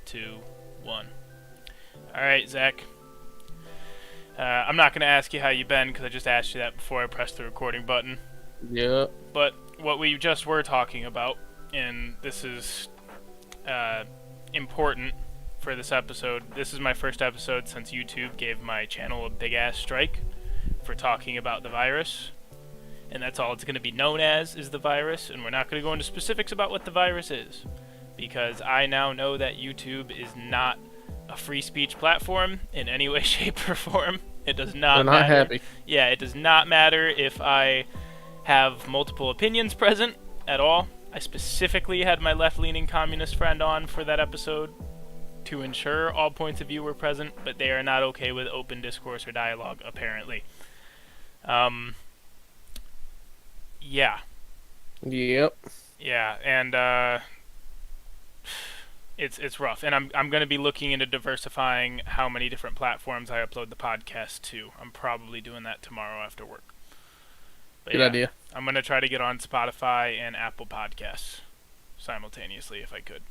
2, 1. Alright, Zach. I'm not going to ask you how you've been, because I just asked you that before I pressed the recording button. Yeah. But what we just were talking about, and this is important for this episode, this is my first episode since YouTube gave my channel a big-ass strike for talking about the virus. And that's all it's going to be known as, is the virus, and we're not going to go into specifics about what the virus is. Because I now know that YouTube is not a free speech platform in any way, shape, or form. It does not They're matter. not happy. Yeah, it does not matter if I have multiple opinions present at all. I specifically had my left-leaning communist friend on for that episode to ensure all points of view were present, but they are not okay with open discourse or dialogue, apparently. Yeah. Yep. Yeah, and it's rough, and I'm going to be looking into diversifying how many different platforms I upload the podcast to. I'm probably doing that tomorrow after work. But Good idea. I'm going to try to get on Spotify and Apple Podcasts simultaneously if I could.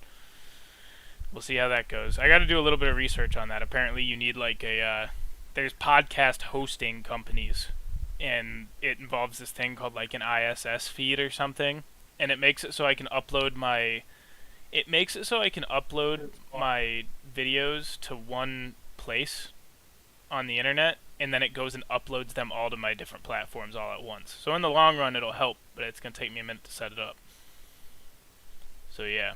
We'll see how that goes. I got to do a little bit of research on that. Apparently you need like there's podcast hosting companies, and it involves this thing called like an ISS feed or something, and it makes it so I can upload my videos to one place on the internet, and then it goes and uploads them all to my different platforms all at once. So in the long run it'll help, but it's going to take me a minute to set it up. So yeah.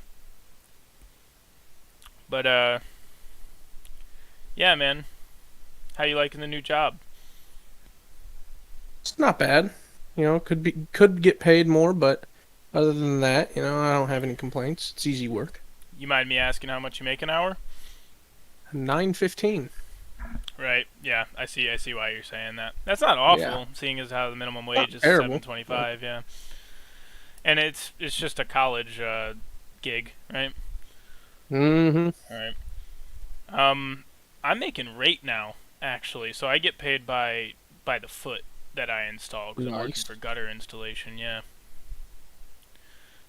But yeah, man. How you liking the new job? It's not bad. You know, could get paid more, but other than that, you know, I don't have any complaints. It's easy work. You mind me asking how much you make an hour? $9.15. Right. Yeah, I see why you're saying that. That's not awful, Yeah. seeing as how the minimum wage is terrible. $7.25. Yeah. And it's just a college gig, right? Mm-hmm. All right. I'm making rate now, actually, so I get paid by the foot that I install because I'm working Nice. for gutter installation. Yeah.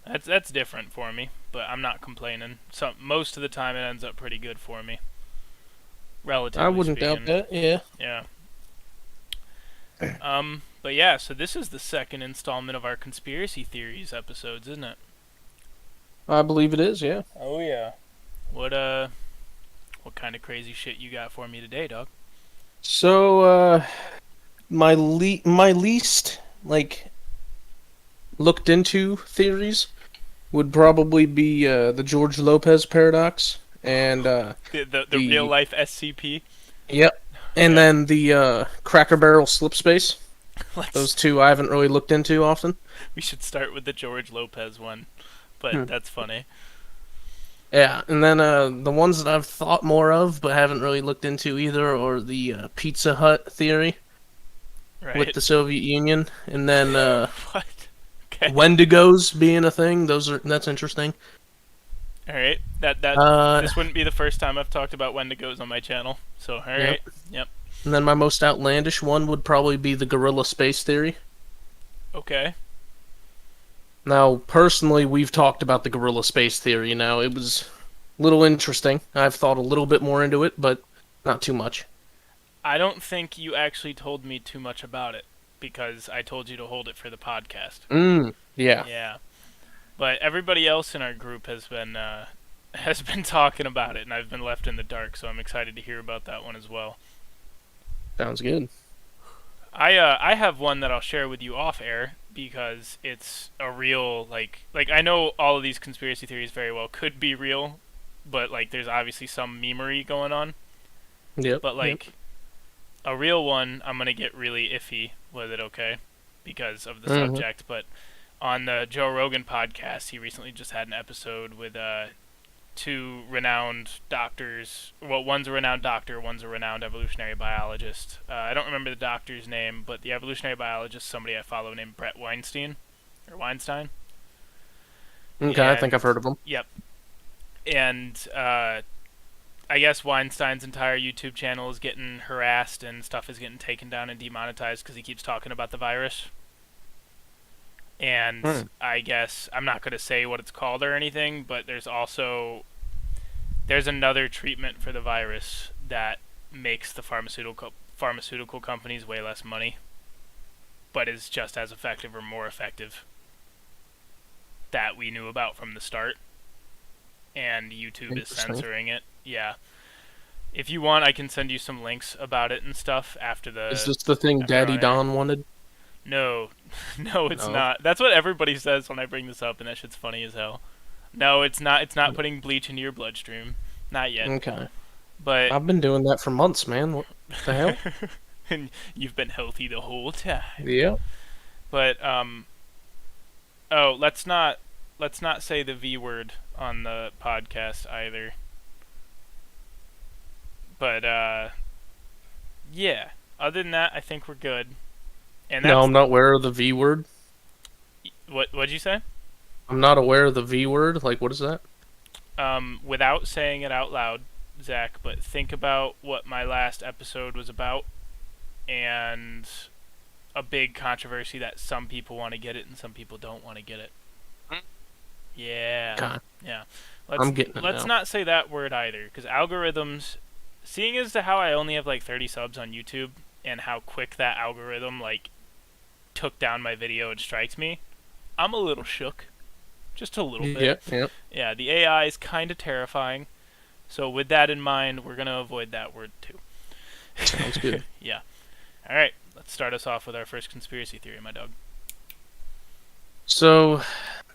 That's different for me, but I'm not complaining. Most of the time, it ends up pretty good for me. Relatively I wouldn't speaking. doubt that. Yeah. Yeah. But yeah, so this is the second installment of our conspiracy theories episodes, isn't it? I believe it is. Yeah. Oh yeah. What kind of crazy shit you got for me today, dog? So, my least looked into theories would probably be the George Lopez paradox and The real life SCP. Yep. And then the Cracker Barrel slip space. Let's. Those two I haven't really looked into often. We should start with the George Lopez one, but that's funny. Yeah, and then the ones that I've thought more of but haven't really looked into either are the Pizza Hut theory Right. with the Soviet Union, and then What? Okay. Wendigos being a thing. That's interesting. All right. That this wouldn't be the first time I've talked about Wendigos on my channel. So all right. Yep. And then my most outlandish one would probably be the gorilla space theory. Okay. Now, personally, we've talked about the gorilla space theory. Now, it was a little interesting. I've thought a little bit more into it, but not too much. I don't think you actually told me too much about it because I told you to hold it for the podcast. Yeah. Yeah. But everybody else in our group has been talking about it, and I've been left in the dark. So I'm excited to hear about that one as well. Sounds good. I have one that I'll share with you off air because it's a real like I know all of these conspiracy theories very well could be real, but like there's obviously some memery going on. Yep. But like a real one, I'm gonna get really iffy with it, okay, because of the subject. But on the Joe Rogan podcast, he recently just had an episode with two renowned doctors. Well, one's a renowned doctor, one's a renowned evolutionary biologist. I don't remember the doctor's name, but the evolutionary biologist, somebody I follow named Brett Weinstein. Okay, And, I think I've heard of them. Yep. And I guess Weinstein's entire YouTube channel is getting harassed and stuff is getting taken down and demonetized because he keeps talking about the virus. And I guess I'm not going to say what it's called or anything, but there's also there's another treatment for the virus that makes the pharmaceutical companies way less money, but is just as effective or more effective, that we knew about from the start, and YouTube is censoring it. Yeah. If you want, I can send you some links about it and stuff after the. Is this the thing Daddy Don wanted? No, no, it's No. not. That's what everybody says when I bring this up, and that shit's funny as hell. No, it's not. It's not putting bleach into your bloodstream. Not yet. Okay. But I've been doing that for months, man. What the hell? and you've been healthy the whole time. Yeah. But oh, let's not say the V word on the podcast either. But yeah. Other than that, I think we're good. And No, I'm not aware of the V word. What'd you say? I'm not aware of the V word. Like, what is that? Without saying it out loud, Zach, but think about what my last episode was about, and a big controversy that some people want to get it and some people don't want to get it. Yeah. Okay. Yeah. I'm getting it Let's now. not say that word either, because algorithms, seeing as to how I only have like 30 subs on YouTube, and how quick that algorithm like took down my video and strikes me, I'm a little shook. Just a little bit. Yeah. Yeah, the AI is kind of terrifying. So with that in mind, we're going to avoid that word too. Sounds good. Yeah. All right, let's start us off with our first conspiracy theory, my dog. So,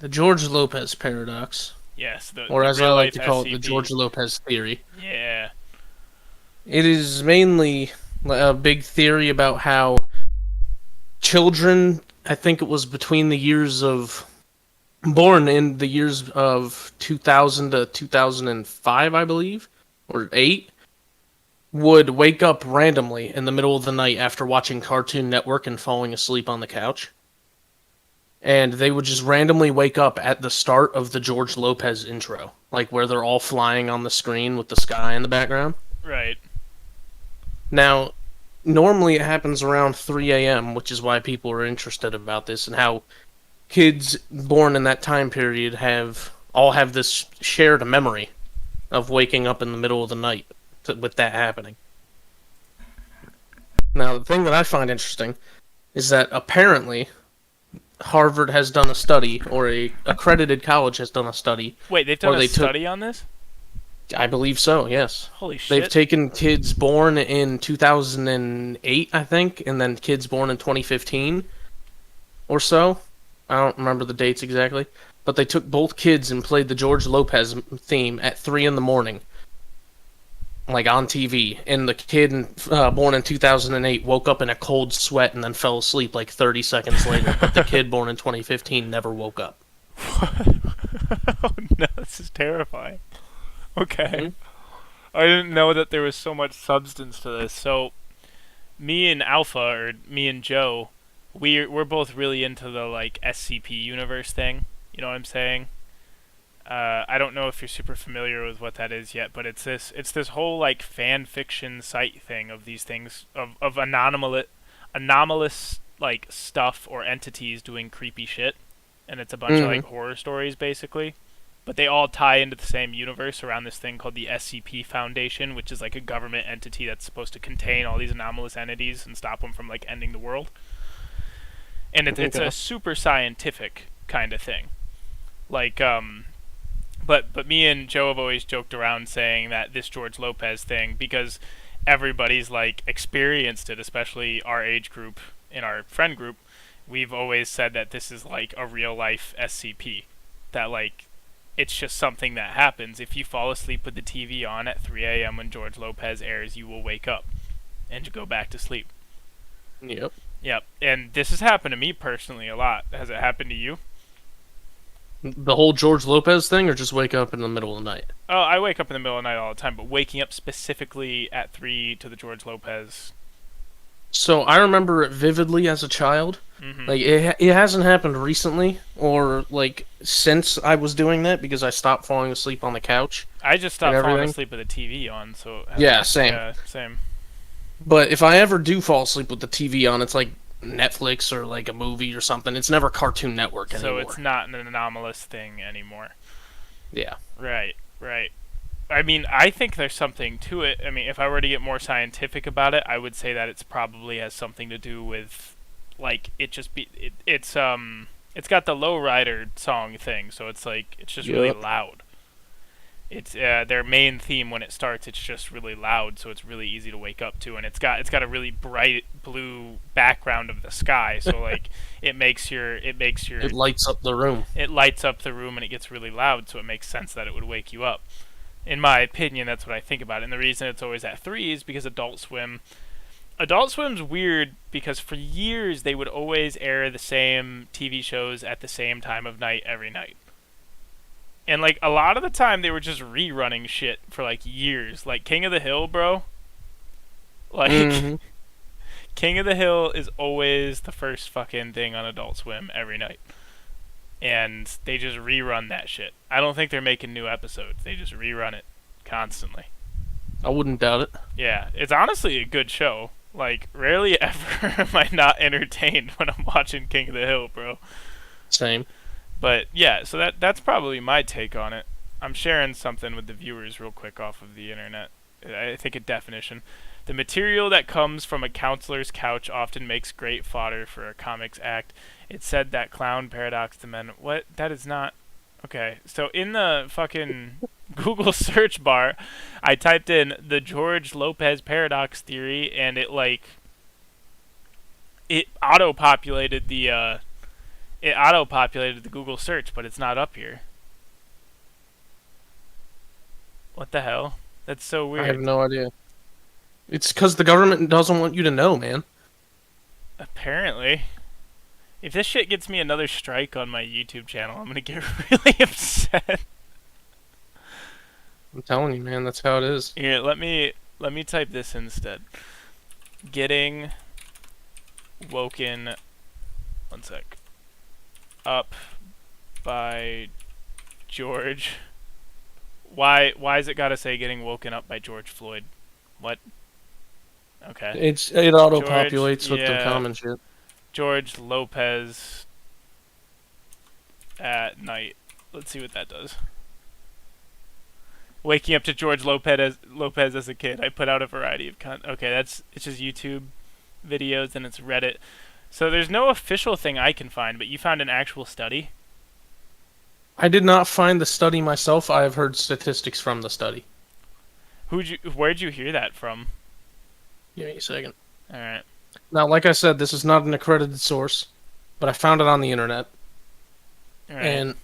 the George Lopez paradox, Yes, or the as I real like life to call it, SCP. the George Lopez theory. Yeah. It is mainly a big theory about how children, I think it was between the years of born in the years of 2000 to 2005, I believe, or 8, would wake up randomly in the middle of the night after watching Cartoon Network and falling asleep on the couch. And they would just randomly wake up at the start of the George Lopez intro, like where they're all flying on the screen with the sky in the background. Right. Now, normally it happens around 3 a.m., which is why people are interested about this, and how kids born in that time period all have this shared memory of waking up in the middle of the night with that happening. Now, the thing that I find interesting is that apparently Harvard has done a study, or a accredited college has done a study. Wait, they've done a study on this? I believe so, yes. Holy shit. They've taken kids born in 2008, I think, and then kids born in 2015 or so. I don't remember the dates exactly. But they took both kids and played the George Lopez theme at 3 in the morning. Like on TV. And the kid born in 2008 woke up in a cold sweat and then fell asleep like 30 seconds later. But the kid born in 2015 never woke up. Oh no, this is terrifying. Okay. I didn't know that there was so much substance to this. So, me and Alpha, or me and Joe, we're both really into the like SCP universe thing. You know what I'm saying? I don't know if you're super familiar with what that is yet, but it's this whole like fan fiction site thing of these things of anomalous like stuff or entities doing creepy shit, and it's a bunch of like horror stories basically. But they all tie into the same universe around this thing called the SCP Foundation, which is like a government entity that's supposed to contain all these anomalous entities and stop them from like ending the world. And it's a super scientific kind of thing. Like but me and Joe have always joked around saying that this George Lopez thing, because everybody's like experienced it, especially our age group in our friend group, we've always said that this is like a real life SCP. That like it's just something that happens. If you fall asleep with the TV on at 3 a.m. when George Lopez airs, you will wake up and go back to sleep. Yep. Yep. And this has happened to me personally a lot. Has it happened to you? The whole George Lopez thing, or just wake up in the middle of the night? Oh, I wake up in the middle of the night all the time, but waking up specifically at 3 to the George Lopez. So I remember it vividly as a child. Mm-hmm. Like it hasn't happened recently, or like since I was doing that, because I stopped falling asleep on the couch. I just stopped falling asleep with the TV on, so yeah, same. Yeah, same. But if I ever do fall asleep with the TV on, it's like Netflix or like a movie or something. It's never Cartoon Network anymore. So it's not an anomalous thing anymore. Yeah. Right. I mean, I think there's something to it. I mean, if I were to get more scientific about it, I would say that it's probably has something to do with, like, it's got the lowrider song thing, so it's like it's just really Yep. loud. It's their main theme when it starts. It's just really loud, so it's really easy to wake up to, and it's got a really bright blue background of the sky, so like It lights up the room. it lights up the room and it gets really loud, so it makes sense that it would wake you up. In my opinion, that's what I think about it. And the reason it's always at 3 is because Adult Swim's weird because for years they would always air the same TV shows at the same time of night every night. And like a lot of the time they were just rerunning shit for like years. Like King of the Hill, bro. Like Mm-hmm. King of the Hill is always the first fucking thing on Adult Swim every night. And they just rerun that shit. I don't think they're making new episodes. They just rerun it constantly. I wouldn't doubt it. Yeah, it's honestly a good show. Like, rarely ever am I not entertained when I'm watching King of the Hill, bro. Same. But yeah, so that's probably my take on it. I'm sharing something with the viewers real quick off of the internet. I think a definition. The material that comes from a counselor's couch often makes great fodder for a comics act. It's said that clown paradox to men. What? That is not. Okay, so in the fucking Google search bar, I typed in the George Lopez paradox theory, and it auto-populated the Google search, but it's not up here. What the hell? That's so I have weird. no idea. It's because the government doesn't want you to know, man. Apparently. If this shit gets me another strike on my YouTube channel, I'm gonna get really upset. I'm telling you, man. That's how it is. Here, let me type this instead. Getting woken, one sec, up by George. Why is it gotta say getting woken up by George Floyd? What? Okay. It auto populates with the yeah. common shit. George Lopez at night. Let's see what that does. Waking up to George Lopez as a kid. I put out a variety of content. Okay, it's just YouTube videos and it's Reddit. So there's no official thing I can find, but you found an actual study? I did not find the study myself. I have heard statistics from the study. Where'd you hear that from? Give me a second. All right. Now, like I said, this is not an accredited source, but I found it on the internet. All right. And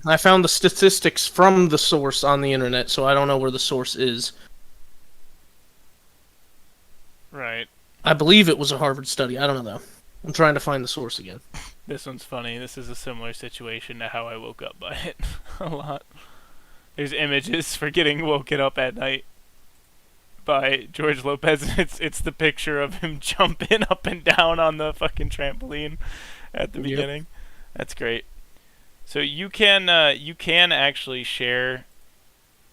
I found the statistics from the source on the internet, so I don't know where the source is. Right. I believe it was a Harvard study. I don't know, though. I'm trying to find the source again. This one's funny. This is a similar situation to how I woke up by it a lot. There's images for getting woken up at night by George Lopez. It's the picture of him jumping up and down on the fucking trampoline at the beginning. That's great. So you can actually share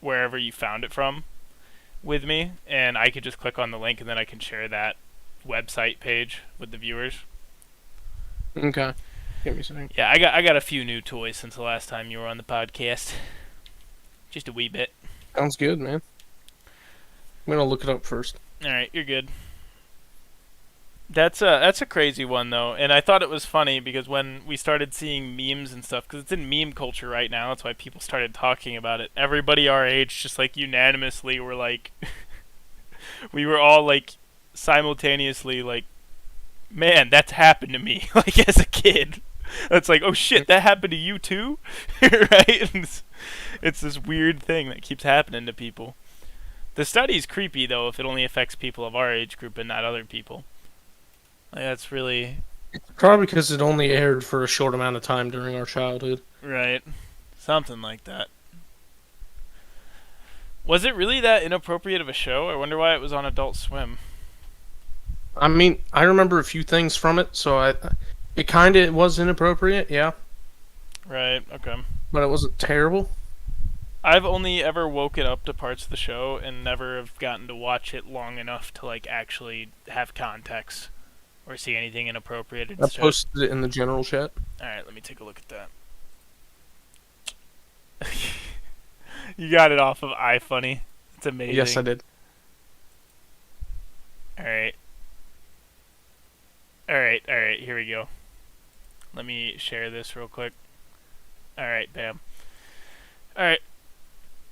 wherever you found it from with me, and I could just click on the link and then I can share that website page with the viewers. Okay. Give me a second. Yeah, I got a few new toys since the last time you were on the podcast. Just a wee bit. Sounds good, man. I'm gonna look it up first. All right, you're good. That's a crazy one though, and I thought it was funny because when we started seeing memes and stuff, because it's in meme culture right now, that's why people started talking about it. Everybody our age just like unanimously were like, we were all like simultaneously like, man, that's happened to me like as a kid. That's like, oh shit, that happened to you too, right? It's this weird thing that keeps happening to people. The study's creepy though if it only affects people of our age group and not other people. Like, that's really Probably because it only aired for a short amount of time during our childhood. right. Something like that. Was it really that inappropriate of a show? I wonder why it was on Adult Swim. I mean, I remember a few things from it, so it kind of was inappropriate, yeah, Right, okay. but it wasn't terrible. I've only ever woken up to parts of the show and never have gotten to watch it long enough to like actually have context or see anything inappropriate. I posted it in the general chat. Alright, let me take a look at that. You got it off of iFunny. It's amazing. Yes, I did. All right. All right. Here we go. Let me share this real quick. All right, bam. All right.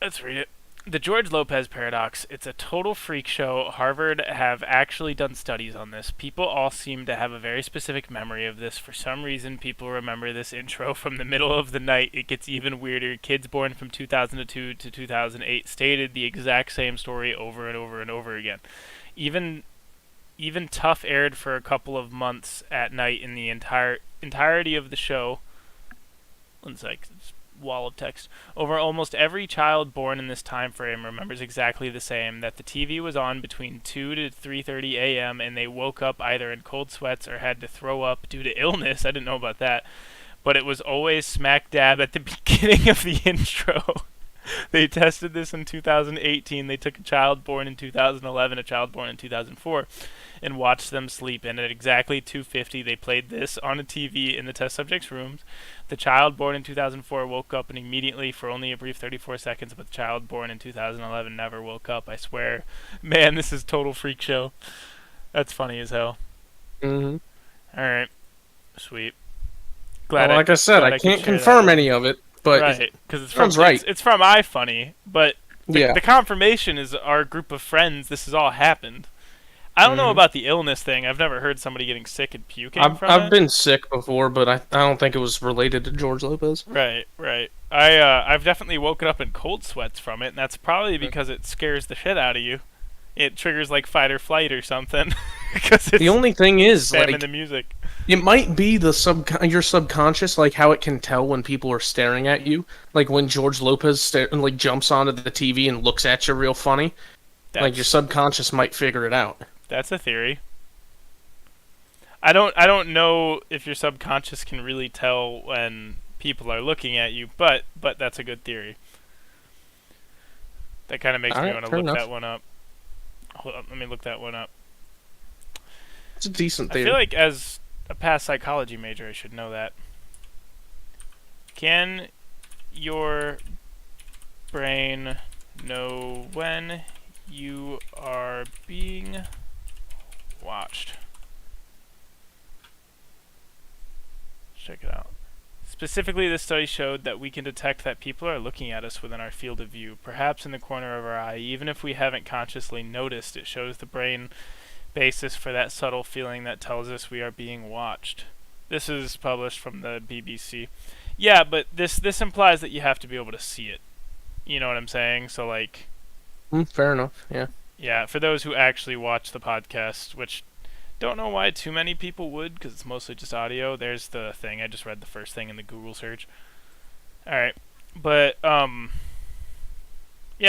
Let's read it. The George Lopez paradox. It's a total freak show. Harvard have actually done studies on this. People all seem to have a very specific memory of this. For some reason, people remember this intro from the middle of the night. It gets even weirder. Kids born from 2002 to 2008 stated the exact same story over and over and over again. Even Tough aired for a couple of months at night in the entirety of the show. One sec. Wall of text. Over almost every child born in this time frame remembers exactly the same, that the TV was on between 2 to 3:30 a.m. and they woke up either in cold sweats or had to throw up due to illness. I didn't know about that. But it was always smack dab at the beginning of the intro. They tested this in 2018. They took a child born in 2011, a child born in 2004, and watched them sleep. And at exactly 2:50, they played this on a TV in the test subjects' rooms. The child born in 2004 woke up and immediately for only a brief 34 seconds, but the child born in 2011 never woke up. I swear. Man, this is total freak show. That's funny as hell. Mm-hmm. All right. Sweet. Well, like I said, I can't confirm any of it, but right, because it's from iFunny, but the confirmation is our group of friends. This has all happened. I don't know about the illness thing. I've never heard somebody getting sick and puking from it. I've been sick before, but I don't think it was related to George Lopez. Right. I've definitely woken up in cold sweats from it, and that's probably because it scares the shit out of you. It triggers like fight or flight or something. Because the only thing is, like, the music. It might be your subconscious, like how it can tell when people are staring at you. Like when George Lopez jumps onto the TV and looks at you real funny. Like your subconscious might figure it out. That's a theory. I don't know if your subconscious can really tell when people are looking at you, but that's a good theory. That kind of makes me want to look that one up. Hold on, let me look that one up. It's a decent theory. I feel like as a past psychology major, I should know that. Can your brain know when you are being watched? Let's check it out. Specifically, this study showed that we can detect that people are looking at us within our field of view, perhaps in the corner of our eye. Even if we haven't consciously noticed, it shows the brain basis for that subtle feeling that tells us we are being watched. This is published from the BBC. Yeah, but this implies that you have to be able to see it. You know what I'm saying? So, like... fair enough, yeah. Yeah, for those who actually watch the podcast, which... Don't know why too many people would, because it's mostly just audio. There's the thing. I just read the first thing in the Google search. Alright. But, yeah,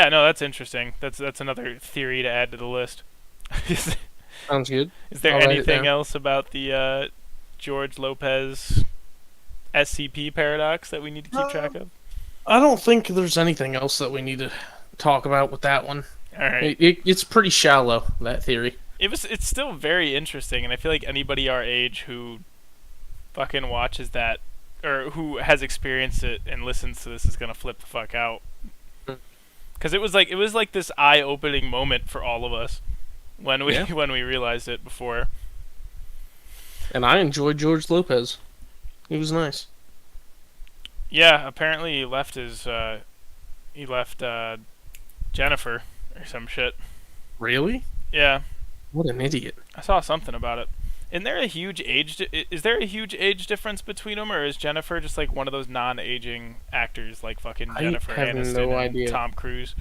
no, that's interesting. That's another theory to add to the list. Sounds good. Is there anything else about the George Lopez SCP paradox that we need to keep track of? I don't think there's anything else that we need to talk about with that one. Alright. It's pretty shallow, that theory. It's still very interesting, and I feel like anybody our age who fucking watches that, or who has experienced it and listens to this is gonna flip the fuck out. Because it was like this eye-opening moment for all of us when we realized it before. And I enjoyed George Lopez. He was nice. Yeah, apparently he left Jennifer or some shit. Really? Yeah. What an idiot. I saw something about it. Is there a huge age difference between them, or is Jennifer just like one of those non-aging actors like fucking Jennifer Aniston and Tom Cruise?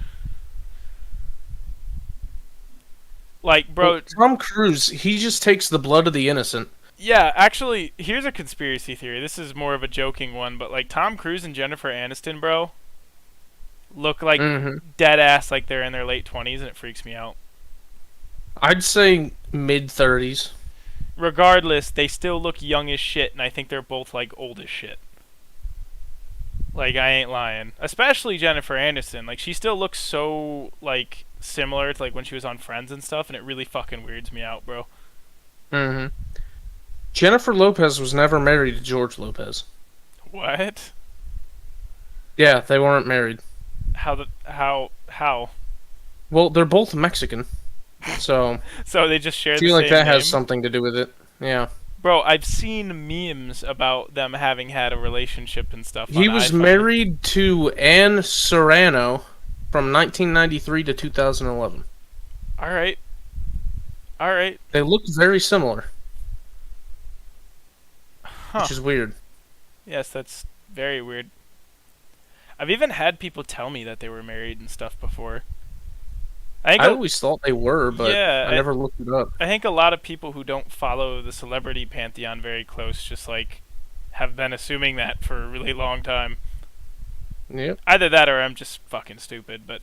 Like, bro, well, Tom Cruise, he just takes the blood of the innocent. Yeah, actually, here's a conspiracy theory. This is more of a joking one, but like Tom Cruise and Jennifer Aniston, bro, look like dead ass like they're in their late 20s, and it freaks me out. I'd say mid-30s. Regardless, they still look young as shit, and I think they're both, like, old as shit. Like, I ain't lying. Especially Jennifer Aniston. Like, she still looks so, like, similar to, like, when she was on Friends and stuff, and it really fucking weirds me out, bro. Jennifer Lopez was never married to George Lopez. What? Yeah, they weren't married. How? Well, they're both Mexican, so So they just I share the feel like same that has name? something to do with it. Yeah. Bro, I've seen memes about them having had a relationship and stuff on He was iFunny. married to Anne Serrano from 1993 to 2011. All right, all right, They look very similar, huh? which is weird. Yes, that's very weird. I've even had people tell me that they were married and stuff before. I think, I always thought they were, but yeah, I never looked it up. I think a lot of people who don't follow the celebrity pantheon very close just like have been assuming that for a really long time. Yep. Either that or I'm just fucking stupid. But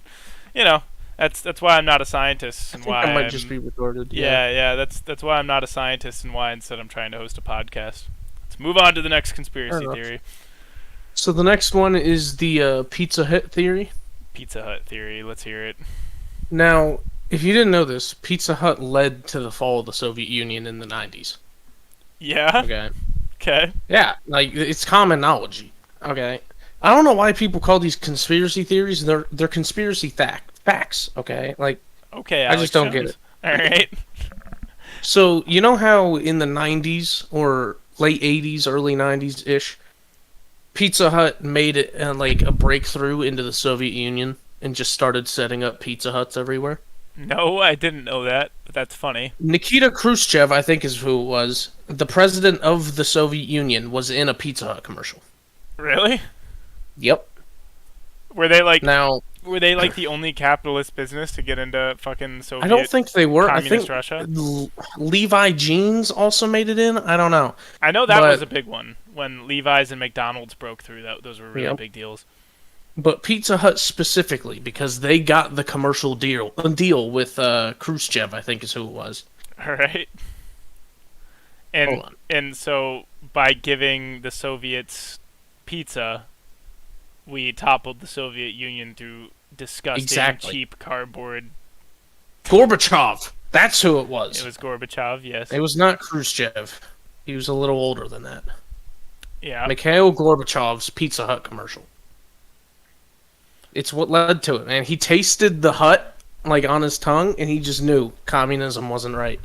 you know, that's why I'm not a scientist I and think I why might just I'm be retarded. Yeah. yeah. That's why I'm not a scientist and why instead I'm trying to host a podcast. Let's move on to the next Fair conspiracy enough. theory. So the next one is the Pizza Hut theory. Pizza Hut theory. Let's hear it. Now, if you didn't know this, Pizza Hut led to the fall of the Soviet Union in the 90s. Yeah. Okay. Okay. Yeah, like it's common knowledge. Okay. I don't know why people call these conspiracy theories. They're conspiracy facts. Okay. Like Okay, I just Alex don't get Jones. it. All right. So you know how in the 90s or late 80s, early 90s ish, Pizza Hut made it like a breakthrough into the Soviet Union and just started setting up Pizza Huts everywhere. No, I didn't know that, but that's funny. Nikita Khrushchev, I think, is who it was. The president of the Soviet Union was in a Pizza Hut commercial. Really? Yep. Were they like Now, were they like the only capitalist business to get into fucking I don't Soviet think they were. I communist think Russia? Levi Jeans also made it in. I don't know, I know that was but a big one when Levi's and McDonald's broke through. That those were really yep. big deals. But Pizza Hut specifically because they got the commercial deal with Khrushchev. I think is who it was. All right. Hold And on. and so by giving the Soviets pizza, we toppled the Soviet Union through disgusting Exactly. cheap cardboard. Gorbachev. That's who it It was. was Gorbachev, yes. It was not Khrushchev. He was a little older than that. Yeah. Mikhail Gorbachev's Pizza Hut commercial. It's what led to it, man. He tasted the hut like on his tongue, and he just knew communism wasn't right.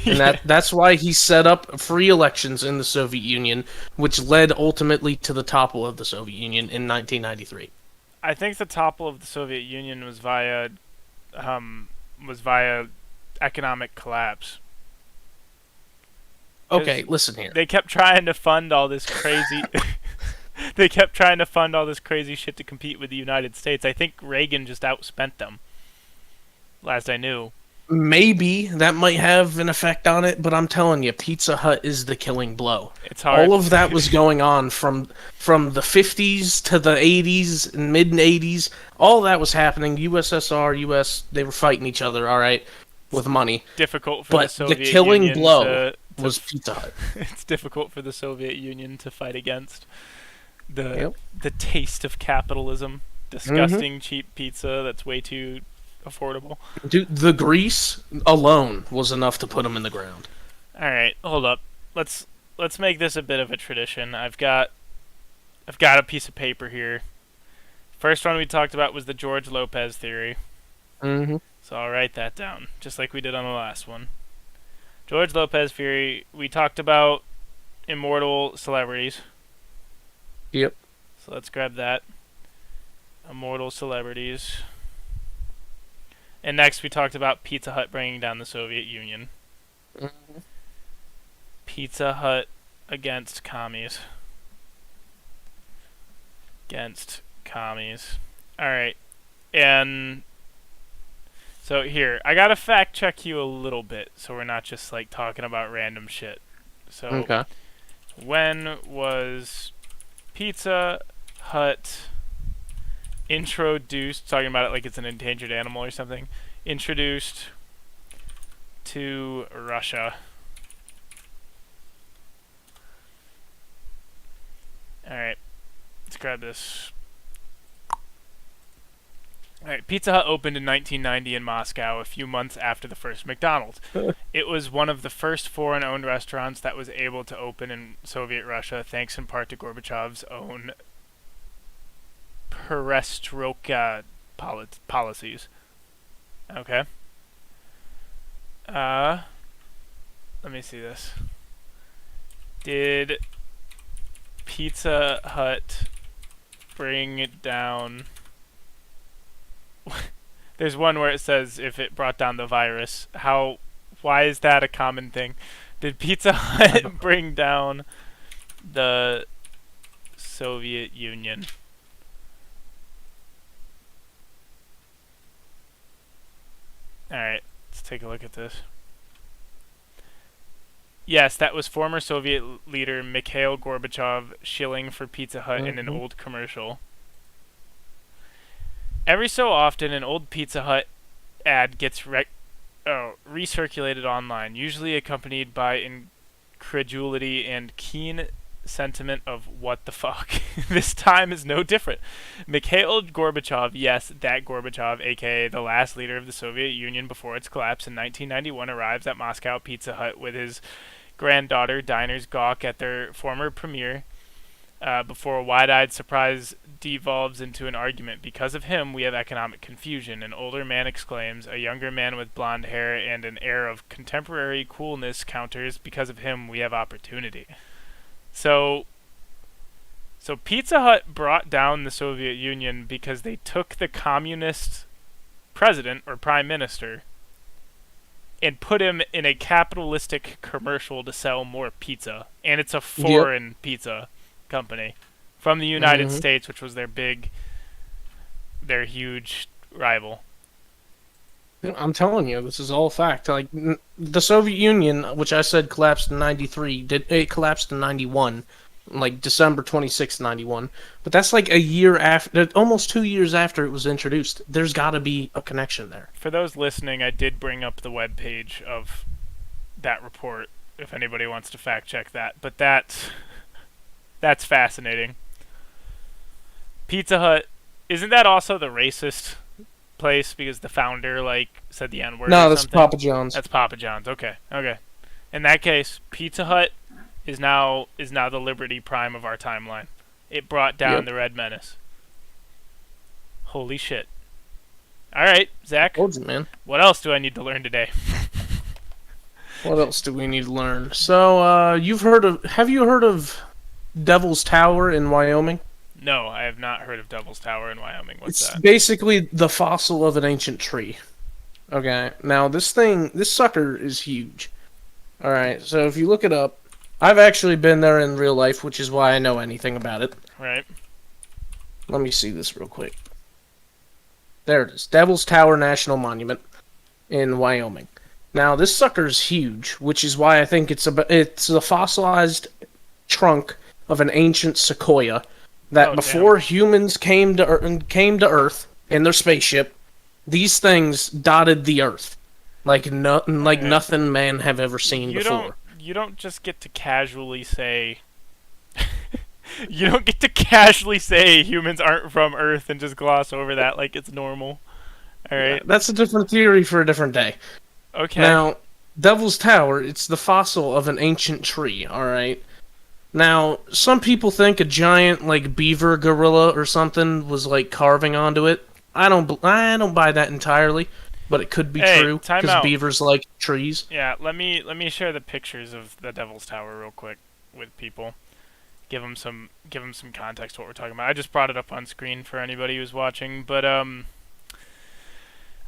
And Yeah. that's why he set up free elections in the Soviet Union, which led ultimately to the topple of the Soviet Union in 1993. I think the topple of the Soviet Union was via economic collapse. Okay, listen here. They kept trying to fund all this crazy. They kept trying to fund all this crazy shit to compete with the United States. I think Reagan just outspent them. Last I knew. Maybe that might have an effect on it, but I'm telling you, Pizza Hut is the killing blow. It's hard. All of that was going on from the 50s to the 80s and mid 80s. All that was happening. USSR, US, they were fighting each other, all right, with money. Difficult for But the Soviet the killing Union blow to was Pizza Hut. it's difficult for the Soviet Union to fight against the Yep. the taste of capitalism. Disgusting cheap pizza that's way too affordable. Dude, the grease alone was enough to put them in the ground. All right, hold up. Let's make this a bit of a tradition. I've got a piece of paper here. First one we talked about was the George Lopez theory. Mm-hmm. So I'll write that down, just like we did on the last one. George Lopez theory. We talked about immortal celebrities. Yep. So let's grab that. Immortal celebrities. And next we talked about Pizza Hut bringing down the Soviet Union. Mm-hmm. Pizza Hut against commies. Against commies. Alright. And so here, I gotta fact check you a little bit so we're not just like talking about random shit. So Okay. when was Pizza Hut introduced, talking about it like it's an endangered animal or something, introduced to Russia? Alright, let's grab this. Alright, Pizza Hut opened in 1990 in Moscow, a few months after the first McDonald's. It was one of the first foreign-owned restaurants that was able to open in Soviet Russia, thanks in part to Gorbachev's own perestroika policies. Okay. Let me see this. Did Pizza Hut bring down... There's one where it says if it brought down the virus. Why is that a common thing? Did Pizza Hut bring down the Soviet Union? Alright, let's take a look at this. Yes, that was former Soviet leader Mikhail Gorbachev shilling for Pizza Hut in an old commercial. Every so often, an old Pizza Hut ad gets recirculated online, usually accompanied by incredulity and keen sentiment of what the fuck. This time is no different. Mikhail Gorbachev, yes, that Gorbachev, aka the last leader of the Soviet Union before its collapse in 1991, arrives at Moscow Pizza Hut with his granddaughter. Diners gawk at their former premier before a wide-eyed surprise devolves into an argument. Because of him, we have economic confusion, an older man exclaims. A younger man with blonde hair and an air of contemporary coolness counters. Because of him, we have opportunity. So Pizza Hut brought down the Soviet Union because they took the communist president or prime minister and put him in a capitalistic commercial to sell more pizza. And it's a foreign pizza company from the United States, which was their huge rival. I'm telling you, this is all fact. Like, the Soviet Union, which I said collapsed in 93, it collapsed in 91, like December 26, 91. But that's like a year after, almost 2 years after it was introduced. There's got to be a connection there. For those listening, I did bring up the webpage of that report, if anybody wants to fact check that. But that's fascinating. Pizza Hut, isn't that also the racist place because the founder said the N-word? No, or that's something? Papa John's. That's Papa John's. Okay. In that case, Pizza Hut is now the Liberty Prime of our timeline. It brought down the Red Menace. Holy shit! All right, Zach. Told you, man. What else do I need to learn today? What else do we need to learn? So, have you heard of Devil's Tower in Wyoming? No, I have not heard of Devil's Tower in Wyoming. What's that? It's basically the fossil of an ancient tree. Okay, now this sucker is huge. Alright, so if you look it up, I've actually been there in real life, which is why I know anything about it. Right. Let me see this real quick. There it is. Devil's Tower National Monument in Wyoming. Now, this sucker's huge, which is why I think it's a fossilized trunk of an ancient sequoia that before humans came to Earth in their spaceship, these things dotted the Earth like nothing man have ever seen before. You don't just get to casually say you don't get to casually say humans aren't from Earth and just gloss over that like it's normal. All right. Yeah, that's a different theory for a different day. Okay. Now, Devil's Tower, it's the fossil of an ancient tree, all right? Now, some people think a giant beaver gorilla or something was carving onto it. I don't buy that entirely, but it could be true because beavers like trees. Yeah, let me share the pictures of the Devil's Tower real quick with people. Give them some context to what we're talking about. I just brought it up on screen for anybody who's watching, but I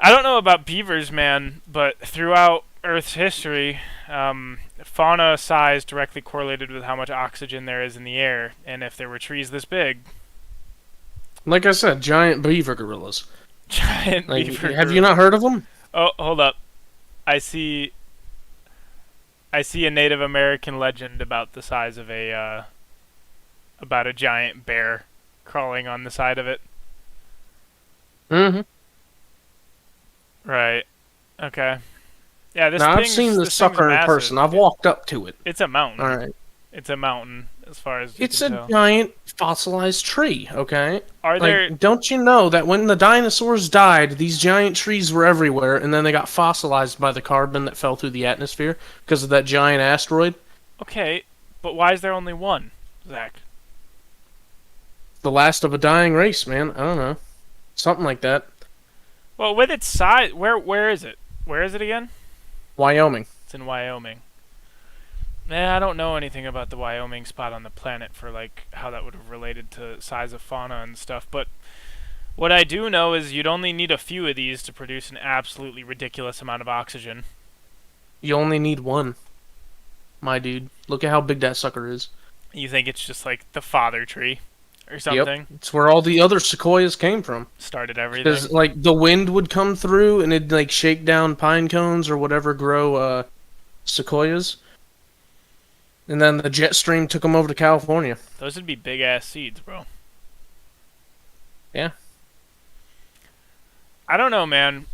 don't know about beavers, man, but throughout Earth's history, fauna size directly correlated with how much oxygen there is in the air, and if there were trees this big... Like I said, giant beaver gorillas. Giant beaver gorillas. Have you not heard of them? Oh, hold up. I see a Native American legend about the size of about a giant bear crawling on the side of it. Mm-hmm. Right. Okay. Yeah, I've seen this sucker in person. I've walked up to it. It's a mountain. All right. It's a mountain, as far as it's a giant fossilized tree. Okay. There? Don't you know that when the dinosaurs died, these giant trees were everywhere, and then they got fossilized by the carbon that fell through the atmosphere because of that giant asteroid? Okay, but why is there only one, Zach? the last of a dying race, man. I don't know. Something like that. Well, with its size, where is it? Where is it again? Wyoming. It's in Wyoming. I don't know anything about the Wyoming spot on the planet for like how that would have related to size of fauna and stuff, but what I do know is you'd only need a few of these to produce an absolutely ridiculous amount of oxygen. You only need one, my dude. Look at how big that sucker is. You think it's just like the father tree or something? Yep, it's where all the other sequoias came from. Started everything. Because like the wind would come through and it'd like shake down pine cones or whatever grow sequoias, and then the jet stream took them over to California. Those would be big ass seeds, bro. Yeah. I don't know, man.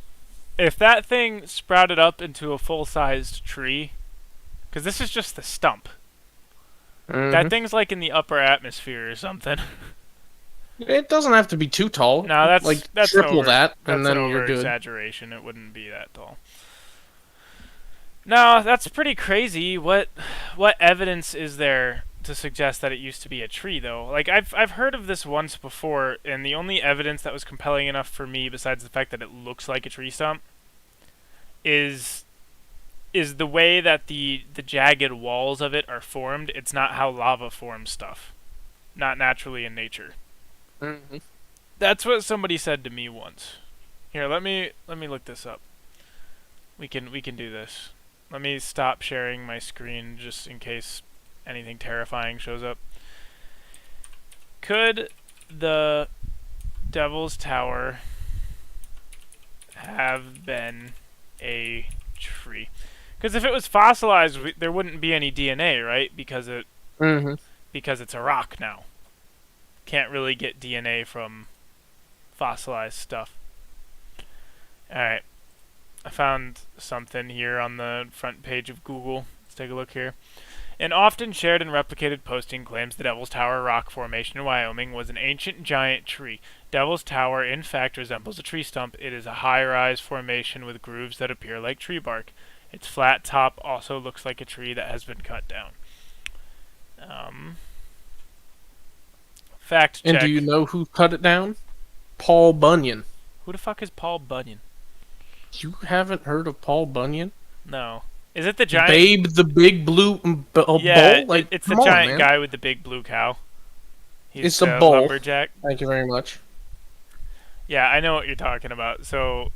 If that thing sprouted up into a full-sized tree, because this is just the stump. Mm-hmm. That thing's like in the upper atmosphere or something. It doesn't have to be too tall. No, that's triple that, and then an you're good. Exaggeration. It wouldn't be that tall. No, that's pretty crazy. What evidence is there to suggest that it used to be a tree, though? Like I've heard of this once before, and the only evidence that was compelling enough for me, besides the fact that it looks like a tree stump, is the way that the jagged walls of it are formed. It's not how lava forms stuff, not naturally in nature. Mm-hmm. That's what somebody said to me once. Here, let me look this up. We can do this. Let me stop sharing my screen just in case anything terrifying shows up. Could the Devil's Tower have been a tree? Because if it was fossilized, there wouldn't be any DNA, right? Because it's a rock now. Can't really get DNA from fossilized stuff. Alright. I found something here on the front page of Google. Let's take a look here. An often shared and replicated posting claims the Devil's Tower rock formation in Wyoming was an ancient giant tree. Devil's Tower, in fact, resembles a tree stump. It is a high-rise formation with grooves that appear like tree bark. Its flat top also looks like a tree that has been cut down. Fact check. And do you know who cut it down? Paul Bunyan. Who the fuck is Paul Bunyan? You haven't heard of Paul Bunyan? No. Is it the giant... Babe the Big Blue Bull? Like, it's the giant guy with the big blue cow. It's a bull. Lumberjack. Thank you very much. Yeah, I know what you're talking about. So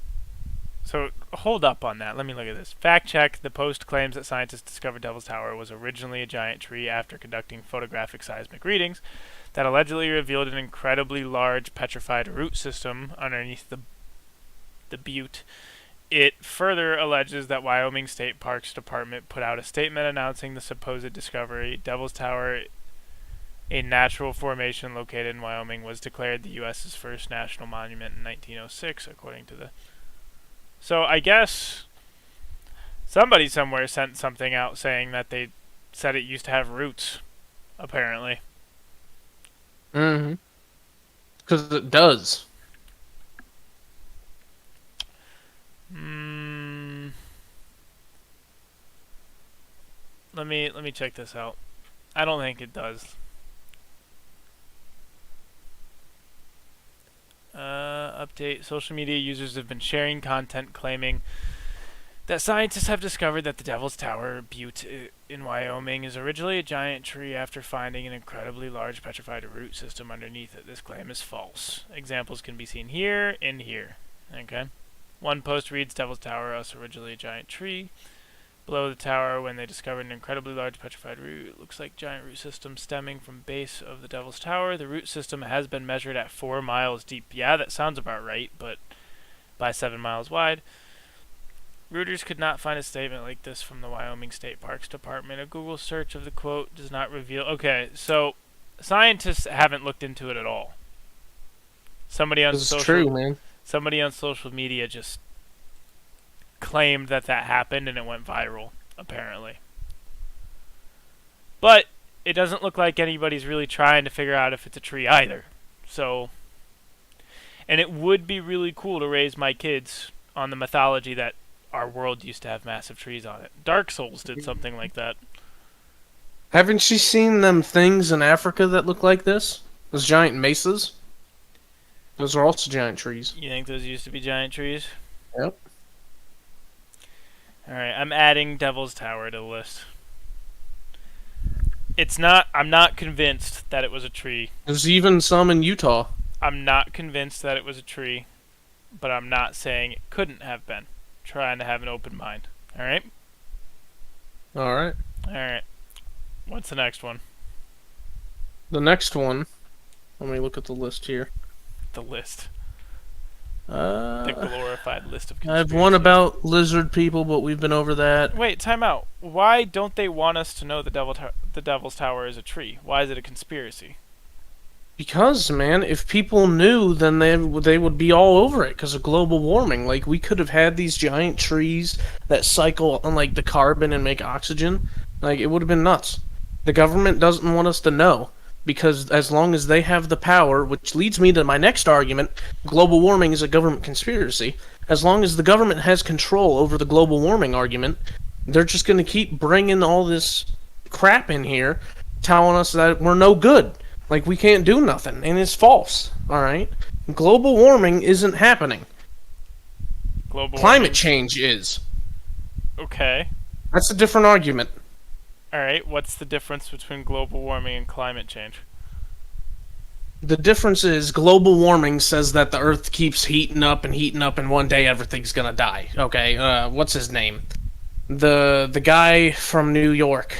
hold up on that. Let me look at this. Fact check. The post claims that scientists discovered Devil's Tower was originally a giant tree after conducting photographic seismic readings that allegedly revealed an incredibly large petrified root system underneath the butte. It further alleges that Wyoming State Parks Department put out a statement announcing the supposed discovery. Devil's Tower, a natural formation located in Wyoming, was declared the U.S.'s first national monument in 1906, according to the... So I guess somebody somewhere sent something out saying that they said it used to have roots, apparently. Mm-hmm. Because it does. Let me check this out. I don't think it does. Update. Social media users have been sharing content claiming that scientists have discovered that the Devil's Tower Butte in Wyoming is originally a giant tree after finding an incredibly large petrified root system underneath it. This claim is false. Examples can be seen here and here. Okay. One post reads, Devil's Tower was originally a giant tree. Below the tower, when they discovered an incredibly large petrified root, it looks like giant root system stemming from base of the Devil's Tower. The root system has been measured at 4 miles deep. Yeah, that sounds about right, but by 7 miles wide. Reuters could not find a statement like this from the Wyoming State Parks Department. A Google search of the quote does not reveal... Okay, so scientists haven't looked into it at all. Somebody on social media just claimed that happened and it went viral, apparently. But it doesn't look like anybody's really trying to figure out if it's a tree either. So, and it would be really cool to raise my kids on the mythology that our world used to have massive trees on it. Dark Souls did something like that. Haven't you seen them things in Africa that look like this? Those giant mesas. Those are also giant trees. You think those used to be giant trees? Yep. Alright, I'm adding Devil's Tower to the list. It's not. I'm not convinced that it was a tree. There's even some in Utah. I'm not convinced that it was a tree, but I'm not saying it couldn't have been. Trying to have an open mind. Alright? Alright. Alright. What's the next one? The next one, let me look at the list here. The list. The glorified list of conspiracies. I have one about lizard people, but we've been over that. Wait, time out. Why don't they want us to know the Devil's Tower is a tree? Why is it a conspiracy? Because, man, if people knew, then they would be all over it because of global warming. Like, we could have had these giant trees that cycle on, like, the carbon and make oxygen. Like, it would have been nuts. The government doesn't want us to know. Because as long as they have the power, which leads me to my next argument, global warming is a government conspiracy. As long as the government has control over the global warming argument, they're just going to keep bringing all this crap in here, telling us that we're no good. Like, we can't do nothing, and it's false, alright? Global warming isn't happening. Climate change is. Okay. That's a different argument. Alright, what's the difference between global warming and climate change? The difference is global warming says that the Earth keeps heating up, and one day everything's gonna die. Okay, what's his name? The guy from New York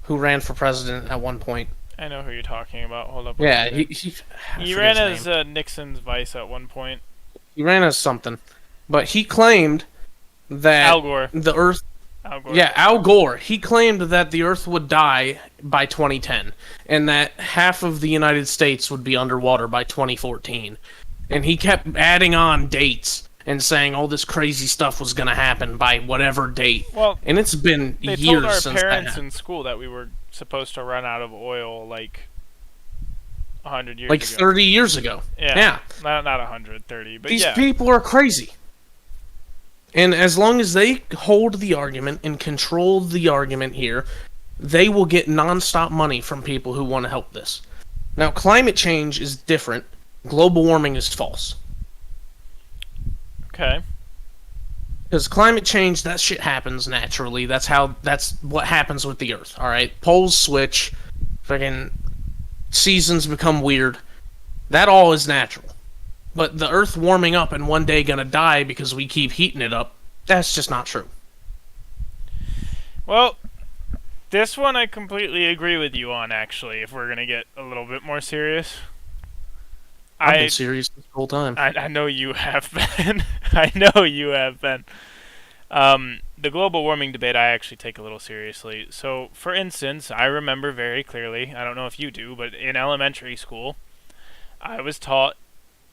who ran for president at one point. I know who you're talking about. Hold up. Yeah, he ran as Nixon's vice at one point. He ran as something, but he claimed that Al Gore. The Earth. Al Gore. Yeah, Al Gore. He claimed that the Earth would die by 2010, and that half of the United States would be underwater by 2014. And he kept adding on dates and saying all this crazy stuff was going to happen by whatever date. Well, and it's been they years told our since parents that. in school that we were supposed to run out of oil like 100 years like ago. 30 years ago. Yeah. Not 130, but These people are crazy. And as long as they hold the argument and control the argument here, they will get non-stop money from people who want to help this. Now, climate change is different. Global warming is false. Okay. Because climate change, that shit happens naturally. That's what happens with the Earth, alright? Poles switch, fucking seasons become weird. That all is natural. But the Earth warming up and one day gonna die because we keep heating it up, that's just not true. Well, this one I completely agree with you on, actually, if we're gonna get a little bit more serious. I've been serious this whole time. I know you have been. I know you have been. The global warming debate I actually take a little seriously. So, for instance, I remember very clearly, I don't know if you do, but in elementary school, I was taught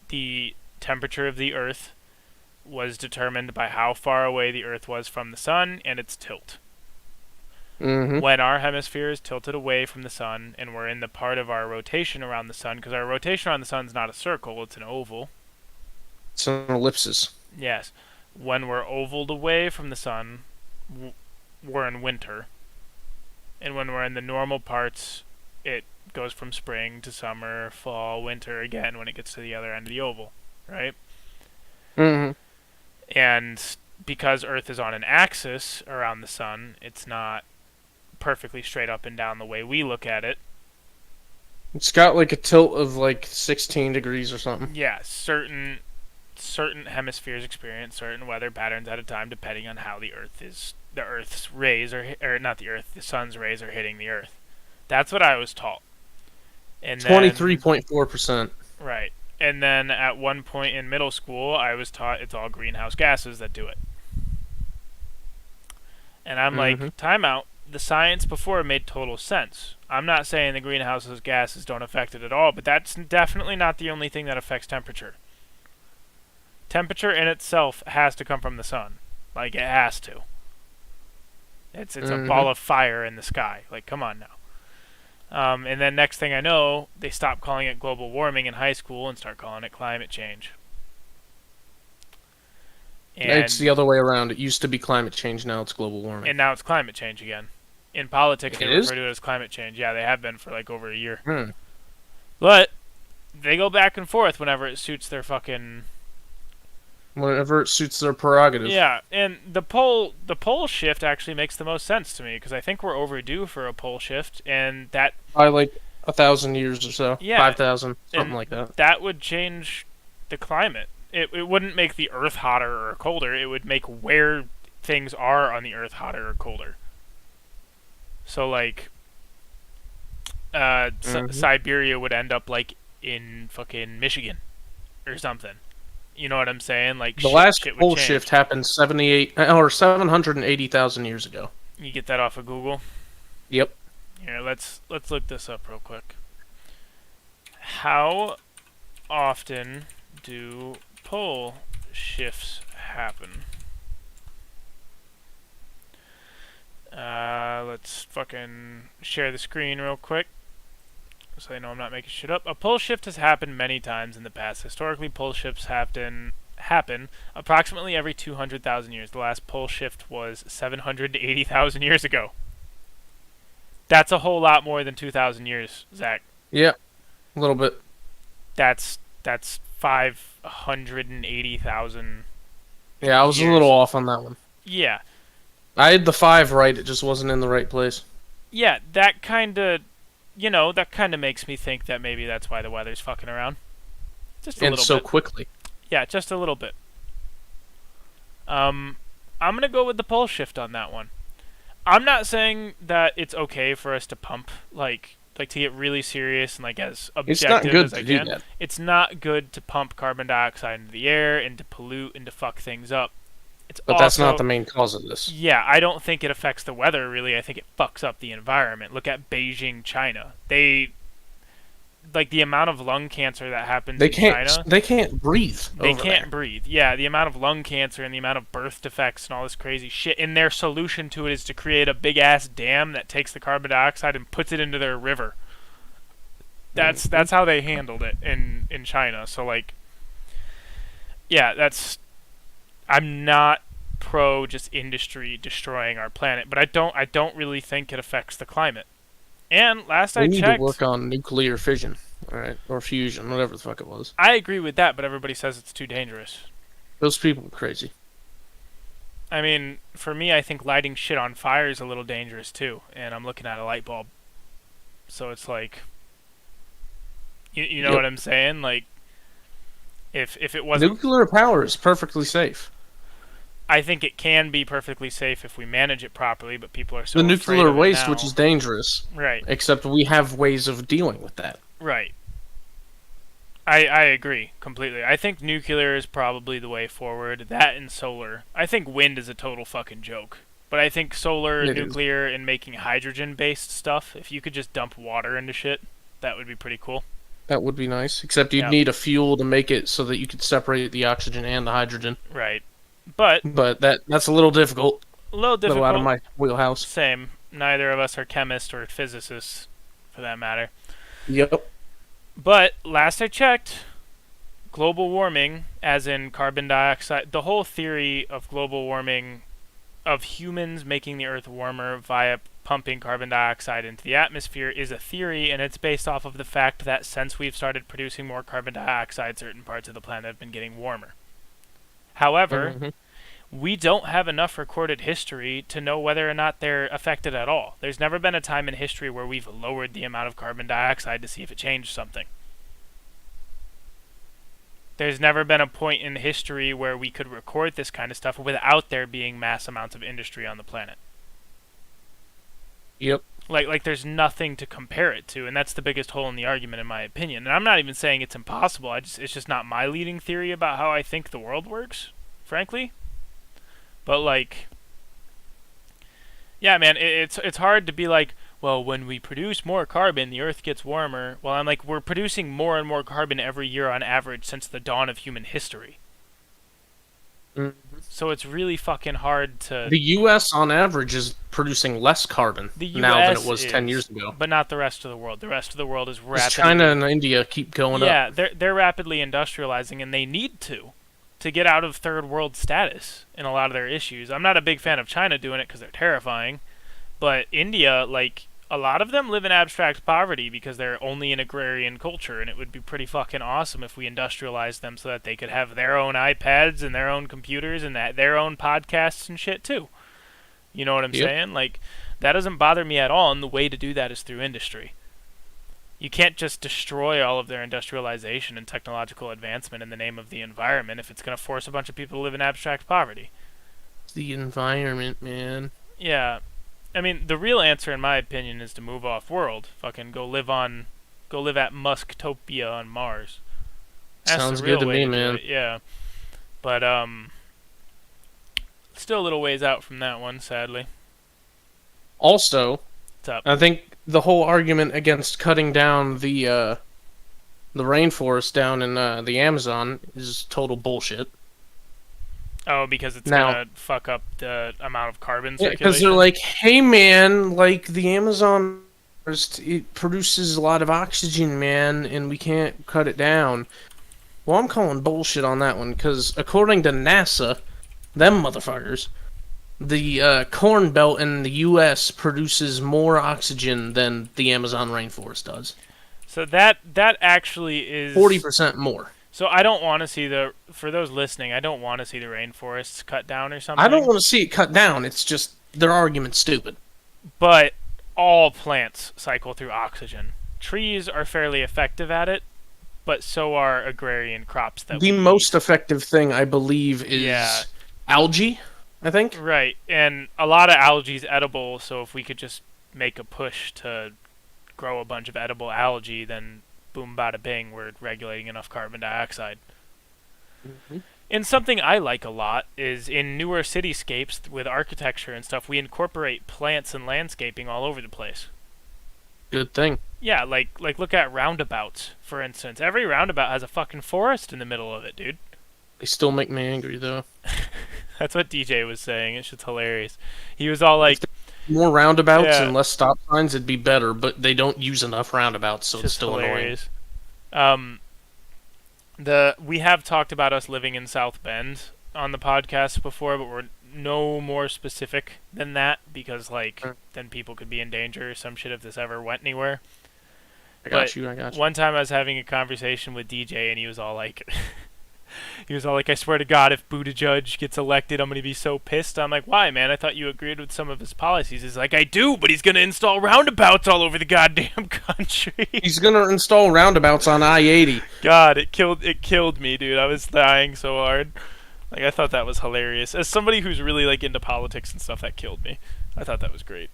the temperature of the Earth was determined by how far away the Earth was from the sun and its tilt. Mm-hmm. When our hemisphere is tilted away from the sun and we're in the part of our rotation around the sun, because our rotation around the sun is not a circle, it's an oval. It's an ellipsis. Yes. When we're ovaled away from the sun, we're in winter. And when we're in the normal parts, it goes from spring to summer, fall, winter again when it gets to the other end of the oval, right? Mm-hmm. And because Earth is on an axis around the sun, it's not perfectly straight up and down the way we look at it. It's got like a tilt of like 16 degrees or something. Yeah, certain hemispheres experience certain weather patterns at a time depending on how the Earth's rays or not the Earth, the sun's rays are hitting the Earth. That's what I was taught. And 23.4%. Right. And then at one point in middle school, I was taught it's all greenhouse gases that do it. And I'm like, time out. The science before made total sense. I'm not saying the greenhouse gases don't affect it at all, but that's definitely not the only thing that affects temperature. Temperature in itself has to come from the sun. Like, it has to. It's a ball of fire in the sky. Like, come on now. And then next thing I know, they stop calling it global warming in high school and start calling it climate change. And it's the other way around. It used to be climate change, now it's global warming. And now it's climate change again. In politics, they refer to it as climate change. Yeah, they have been for like over a year. Hmm. But They go back and forth whenever it suits their fucking... Whenever it suits their prerogative. Yeah, and the pole shift actually makes the most sense to me, because I think we're overdue for a pole shift, and that... By like 1,000 years or so. Yeah. 5,000, something like that. That would change the climate. It wouldn't make the Earth hotter or colder, it would make where things are on the Earth hotter or colder. So, like, Siberia would end up, like, in fucking Michigan or something. You know what I'm saying? Like, the last pole shift happened 780,000 years ago. You get that off of Google? Yep. Here, let's look this up real quick. How often do pole shifts happen? Let's fucking share the screen real quick, so I know I'm not making shit up. A pole shift has happened many times in the past. Historically, pole shifts happen approximately every 200,000 years. The last pole shift was 780,000 years ago. That's a whole lot more than 2,000 years, Zach. Yeah, a little bit. That's 580,000. Yeah, I was a little off on that one. Yeah. I had the 5 right, it just wasn't in the right place. Yeah, that kind of, that kind of makes me think that maybe that's why the weather's fucking around. Just a little bit. And so quickly. Yeah, just a little bit. I'm going to go with the pole shift on that one. I'm not saying that it's okay for us to pump, like to get really serious and like as objective as I can. That. It's not good to pump carbon dioxide into the air and to pollute and to fuck things up. But that's not the main cause of this. Yeah, I don't think it affects the weather, really. I think it fucks up the environment. Look at Beijing, China. The amount of lung cancer that happens in China... They can't breathe. They can't breathe. Yeah, the amount of lung cancer and the amount of birth defects and all this crazy shit. And their solution to it is to create a big-ass dam that takes the carbon dioxide and puts it into their river. That's how they handled it in China. So, like... Yeah, that's... I'm not pro just industry destroying our planet, but I don't really think it affects the climate. And I checked, we need to work on nuclear fission, all right, or fusion, whatever the fuck it was. I agree with that, but everybody says it's too dangerous. Those people are crazy. I mean, for me, I think lighting shit on fire is a little dangerous too, and I'm looking at a light bulb, so it's like, you know what I'm saying? Like, if it wasn't nuclear power is perfectly safe. I think it can be perfectly safe if we manage it properly, but people are so the afraid nuclear of it waste, now. Which is dangerous. Right. Except we have ways of dealing with that. Right. I agree completely. I think nuclear is probably the way forward. That and solar. I think wind is a total fucking joke. But I think solar, nuclear, and making hydrogen-based stuff, if you could just dump water into shit, that would be pretty cool. That would be nice. Except you'd need a fuel to make it so that you could separate the oxygen and the hydrogen. Right. But that's a little difficult. A little difficult. Out of my wheelhouse. Same. Neither of us are chemists or physicists, for that matter. Yep. But last I checked, global warming, as in carbon dioxide, the whole theory of global warming, of humans making the Earth warmer via pumping carbon dioxide into the atmosphere, is a theory, and it's based off of the fact that since we've started producing more carbon dioxide, certain parts of the planet have been getting warmer. However, we don't have enough recorded history to know whether or not they're affected at all. There's never been a time in history where we've lowered the amount of carbon dioxide to see if it changed something. There's never been a point in history where we could record this kind of stuff without there being mass amounts of industry on the planet. Yep. Like there's nothing to compare it to, and that's the biggest hole in the argument, in my opinion. And I'm not even saying it's impossible. It's just not my leading theory about how I think the world works, frankly. But like, yeah, man, it's hard to be like, well, when we produce more carbon, the Earth gets warmer. Well, I'm like, we're producing more and more carbon every year on average since the dawn of human history. So it's really fucking hard to... The U.S. on average is producing less carbon now than it was 10 years ago. But not the rest of the world. The rest of the world is rapidly... China and India keep going up. Yeah, they're rapidly industrializing, and they need to get out of third world status in a lot of their issues. I'm not a big fan of China doing it because they're terrifying. But India, like, a lot of them live in abstract poverty because they're only an agrarian culture, and it would be pretty fucking awesome if we industrialized them so that they could have their own iPads and their own computers and their own podcasts and shit too. You know what I'm saying? Like, that doesn't bother me at all, and the way to do that is through industry. You can't just destroy all of their industrialization and technological advancement in the name of the environment if it's going to force a bunch of people to live in abstract poverty. The environment, man. Yeah. I mean, the real answer, in my opinion, is to move off-world. Fucking go live at Musktopia on Mars. That's sounds good to me, man. Yeah. But, still a little ways out from that one, sadly. Also, what's up? I think the whole argument against cutting down the rainforest down in the Amazon is total bullshit. Oh, because it's gonna fuck up the amount of carbon circulation? Because they're like, hey man, like the Amazon forest, it produces a lot of oxygen, man, and we can't cut it down. Well, I'm calling bullshit on that one, because according to NASA, them motherfuckers, the Corn Belt in the U.S. produces more oxygen than the Amazon rainforest does. So that actually is 40% more. So I don't want to see for those listening, I don't want to see the rainforests cut down or something. I don't want to see it cut down. It's just their argument's stupid. But all plants cycle through oxygen. Trees are fairly effective at it, but so are agrarian crops that the most effective thing, I believe, is algae, I think. Right, and a lot of algae is edible, so if we could just make a push to grow a bunch of edible algae, then boom, bada bing, we're regulating enough carbon dioxide. Mm-hmm. And something I like a lot is in newer cityscapes with architecture and stuff, we incorporate plants and landscaping all over the place. Good thing. Yeah, like look at roundabouts, for instance. Every roundabout has a fucking forest in the middle of it, dude. They still make me angry, though. That's what DJ was saying. It's just hilarious. He was all like, more roundabouts and less stop signs, it'd be better, but they don't use enough roundabouts, so it's still hilarious. Annoying. We have talked about us living in South Bend on the podcast before, but we're no more specific than that because, then people could be in danger or some shit if this ever went anywhere. I got you. One time I was having a conversation with DJ, and he was all like... I swear to God, if Buttigieg gets elected, I'm going to be so pissed. I'm like, why, man? I thought you agreed with some of his policies. He's like, I do, but he's going to install roundabouts all over the goddamn country. He's going to install roundabouts on I-80. God, it killed me, dude. I was dying so hard. Like, I thought that was hilarious. As somebody who's really, into politics and stuff, that killed me. I thought that was great.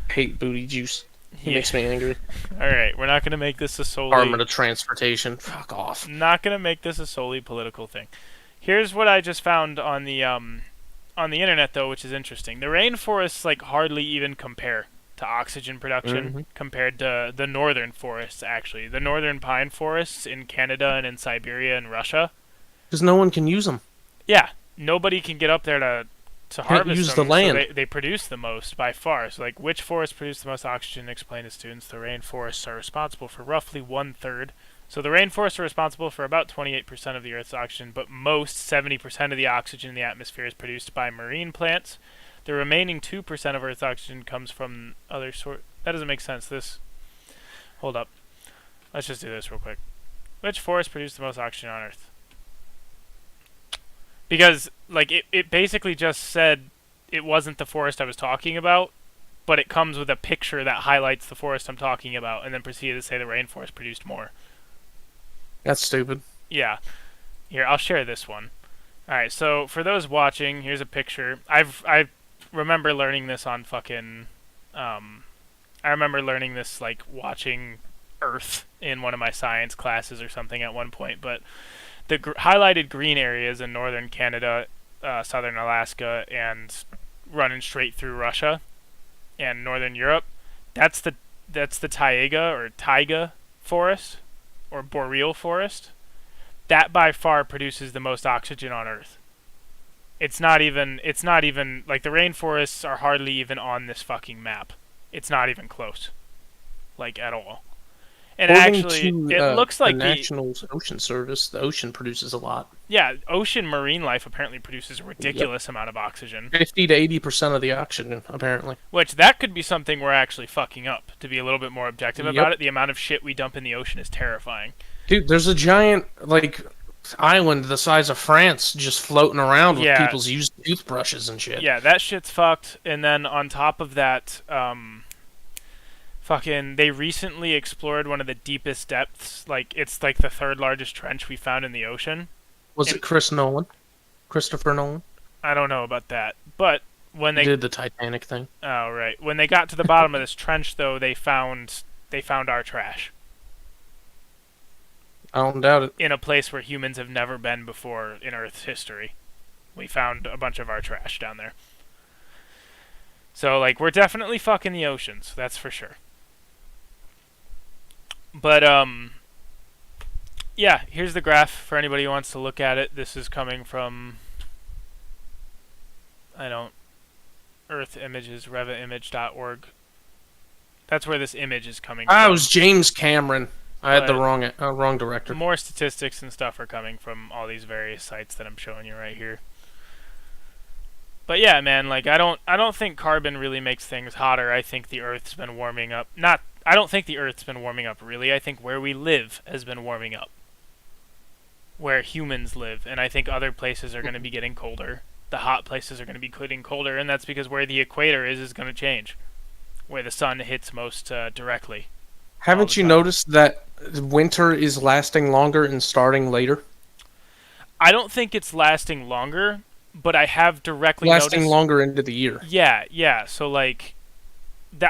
Hate booty juice. He makes me angry. Alright, we're not going to make this a solely... Department of Transportation. Fuck off. Not going to make this a solely political thing. Here's what I just found on the internet, though, which is interesting. The rainforests, hardly even compare to oxygen production compared to the northern forests, actually. The northern pine forests in Canada and in Siberia and Russia. Because no one can use them. Yeah. Nobody can get up there to harvest use them, the land. So they produce the most by far. So, which forests produce the most oxygen? Explain to students. The rainforests are responsible for roughly 1/3. So the rainforests are responsible for about 28% of the Earth's oxygen, but most 70% of the oxygen in the atmosphere is produced by marine plants. The remaining 2% of Earth's oxygen comes from other sort. That doesn't make sense. Hold up. Let's just do this real quick. Which forest produce the most oxygen on Earth? Because, it basically just said it wasn't the forest I was talking about, but it comes with a picture that highlights the forest I'm talking about, and then proceeded to say the rainforest produced more. That's stupid. Yeah. Here, I'll share this one. Alright, so for those watching, here's a picture. I remember learning this on fucking... I remember learning this, watching Earth in one of my science classes or something at one point, but... The highlighted green areas in northern Canada, southern Alaska, and running straight through Russia and northern Europe, that's the taiga forest, or boreal forest. That by far produces the most oxygen on Earth. It's not even the rainforests are hardly even on this fucking map. It's not even close. At all. And According actually, to it looks the like National Ocean Service, the ocean produces a lot. ocean marine life apparently produces a Yep. ridiculous amount of oxygen. 50 to 80% of the oxygen, apparently. Which that could be something we're actually fucking up. To be a little bit more objective about Yep. it, the amount of shit we dump in the ocean is terrifying. Dude, there's a giant, island the size of France just floating around with people's used toothbrushes and shit. Yeah, that shit's fucked. And then on top of that, they recently explored one of the deepest depths. Like, it's like the third largest trench we found in the ocean. Was it Christopher Nolan? I don't know about that. But when they did the Titanic thing. Oh, right. When they got to the bottom of this trench, though, they found our trash. I don't doubt it. In a place where humans have never been before in Earth's history. We found a bunch of our trash down there. So, like, we're definitely fucking the oceans. That's for sure. But, yeah, here's the graph for anybody who wants to look at it. This is coming from, Earth Images, revaimage.org. That's where this image is coming from. It was James Cameron. I had the wrong director. More statistics and stuff are coming from all these various sites that I'm showing you right here. But yeah, man, like I don't think carbon really makes things hotter. I think the Earth's been warming up. I don't think the Earth's been warming up really. I think where we live has been warming up. Where humans live, and I think other places are going to be getting colder. The hot places are going to be getting colder, and that's because where the equator is going to change. Where the sun hits most directly. Haven't you noticed that winter is lasting longer and starting later? I don't think it's lasting longer, but I have directly lasting longer into the year. Yeah. So like,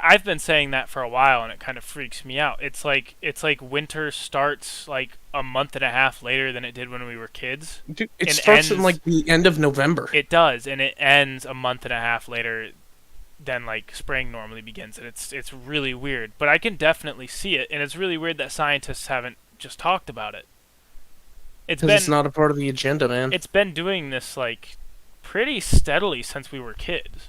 I've been saying that for a while, and it kind of freaks me out. It's like winter starts like a month and a half later than it did when we were kids. Dude, it starts in like the end of November. It does, and it ends a month and a half later than like spring normally begins, and it's really weird. But I can definitely see it, and it's really weird that scientists haven't just talked about it. It's not a part of the agenda, man. It's been doing this like pretty steadily since we were kids.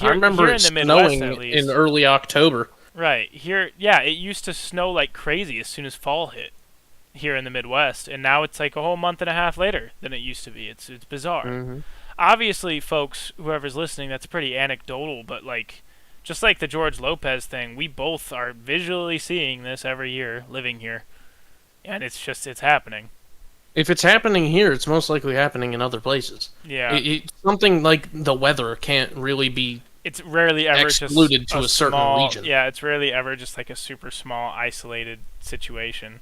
I remember it snowing in early October. Right here, yeah, it used to snow like crazy as soon as fall hit here in the Midwest, and now it's like a whole month and a half later than it used to be. It's bizarre. Mm-hmm. Obviously, folks, whoever's listening, that's pretty anecdotal, but like, just like the George Lopez thing, we both are visually seeing this every year, living here, and it's happening. If it's happening here, it's most likely happening in other places. Yeah. Something like the weather can't really be it's rarely ever excluded just to a certain region. Yeah, it's rarely ever just like a super small, isolated situation.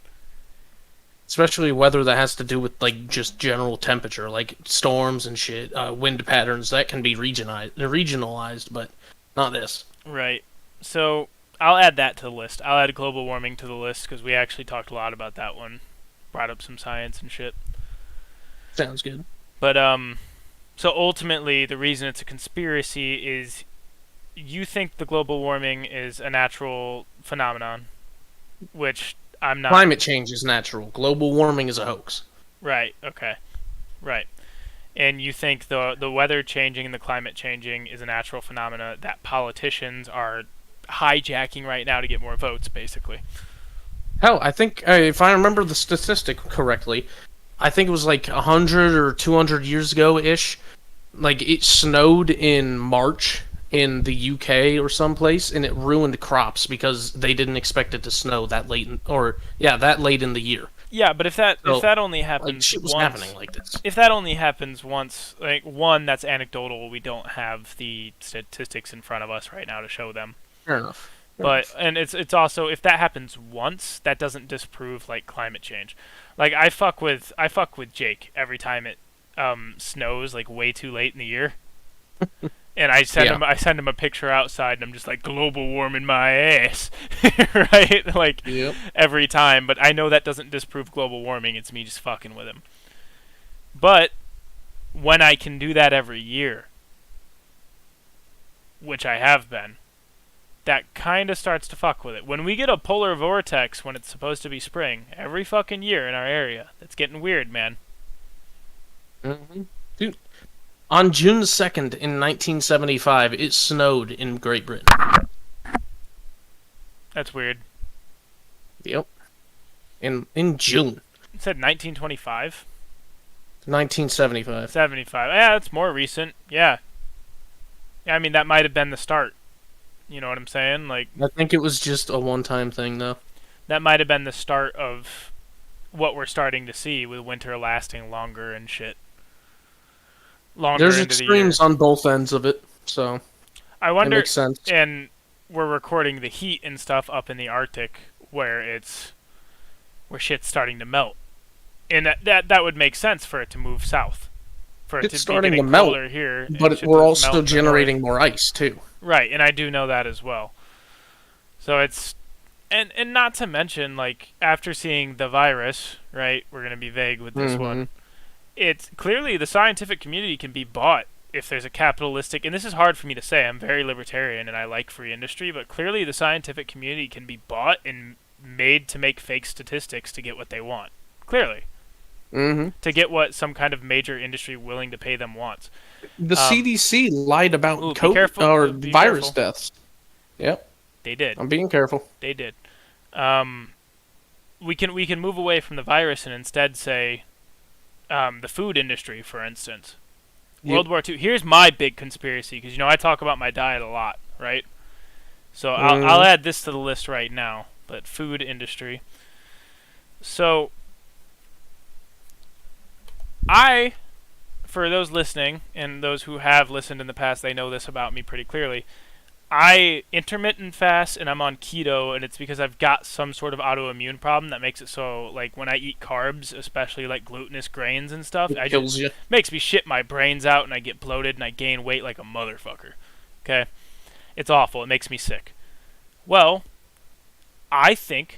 Especially weather that has to do with like just general temperature, like storms and shit, wind patterns, that can be regionalized, but not this. Right. So I'll add that to the list. I'll add global warming to the list because we actually talked a lot about that one. Brought up some science and shit. Sounds good. But so ultimately, the reason it's a conspiracy is you think the global warming is a natural phenomenon, which I'm not. Climate change is natural. Global warming is a hoax. Right. Okay. Right. And you think the weather changing and the climate changing is a natural phenomena that politicians are hijacking right now to get more votes, basically. Hell, I think, if I remember the statistic correctly, I think it was like 100 or 200 years ago-ish, like it snowed in March in the UK or someplace, and it ruined crops because they didn't expect it to snow that late, that late in the year. Yeah, but if that only happens like, shit was once, happening like this. If that only happens once, like one, that's anecdotal. We don't have the statistics in front of us right now to show them. Fair enough. But and it's also, if that happens once, that doesn't disprove like climate change. Like I fuck with Jake every time it snows like way too late in the year. And I send him a picture outside, and I'm just like, global warming my ass, right? Like every time. But I know that doesn't disprove global warming. It's me just fucking with him. But when I can do that every year, which I have been, that kind of starts to fuck with it. When we get a polar vortex when it's supposed to be spring, every fucking year in our area, that's getting weird, man. Mm-hmm. Dude, on June 2nd in 1975, it snowed in Great Britain. That's weird. Yep. In June. It said 1925. 1975. 75. Yeah, that's more recent. Yeah. I mean, that might have been the start. You know what I'm saying? Like, I think it was just a one-time thing, though. that might have been the start of what we're starting to see with winter lasting longer and shit. Longer There's into the extremes year. on both ends of it, so I it wonder, makes sense. and we're recording the heat and stuff up in the Arctic where shit's starting to melt. And that would make sense for it to move south. For it It's to starting be to getting melt, colder here. but we're also generating more ice, too. Right, and I do know that as well. So it's... And not to mention, like, after seeing the virus, right, we're going to be vague with this one, it's clearly the scientific community can be bought if there's a capitalistic... And this is hard for me to say, I'm very libertarian and I like free industry, but clearly the scientific community can be bought and made to make fake statistics to get what they want. Clearly. To get what some kind of major industry willing to pay them wants. The CDC lied about COVID or virus deaths. Yep. They did. I'm being careful. They did. We can move away from the virus and instead say the food industry, for instance. Yep. World War II. Here's my big conspiracy, because I talk about my diet a lot, right? So I'll add this to the list right now. But food industry. So for those listening and those who have listened in the past, they know this about me pretty clearly. I intermittent fast and I'm on keto, and it's because I've got some sort of autoimmune problem that makes it so, like, when I eat carbs, especially like glutinous grains and stuff, it kills you. Makes me shit my brains out and I get bloated and I gain weight like a motherfucker. Okay? It's awful. It makes me sick. Well, I think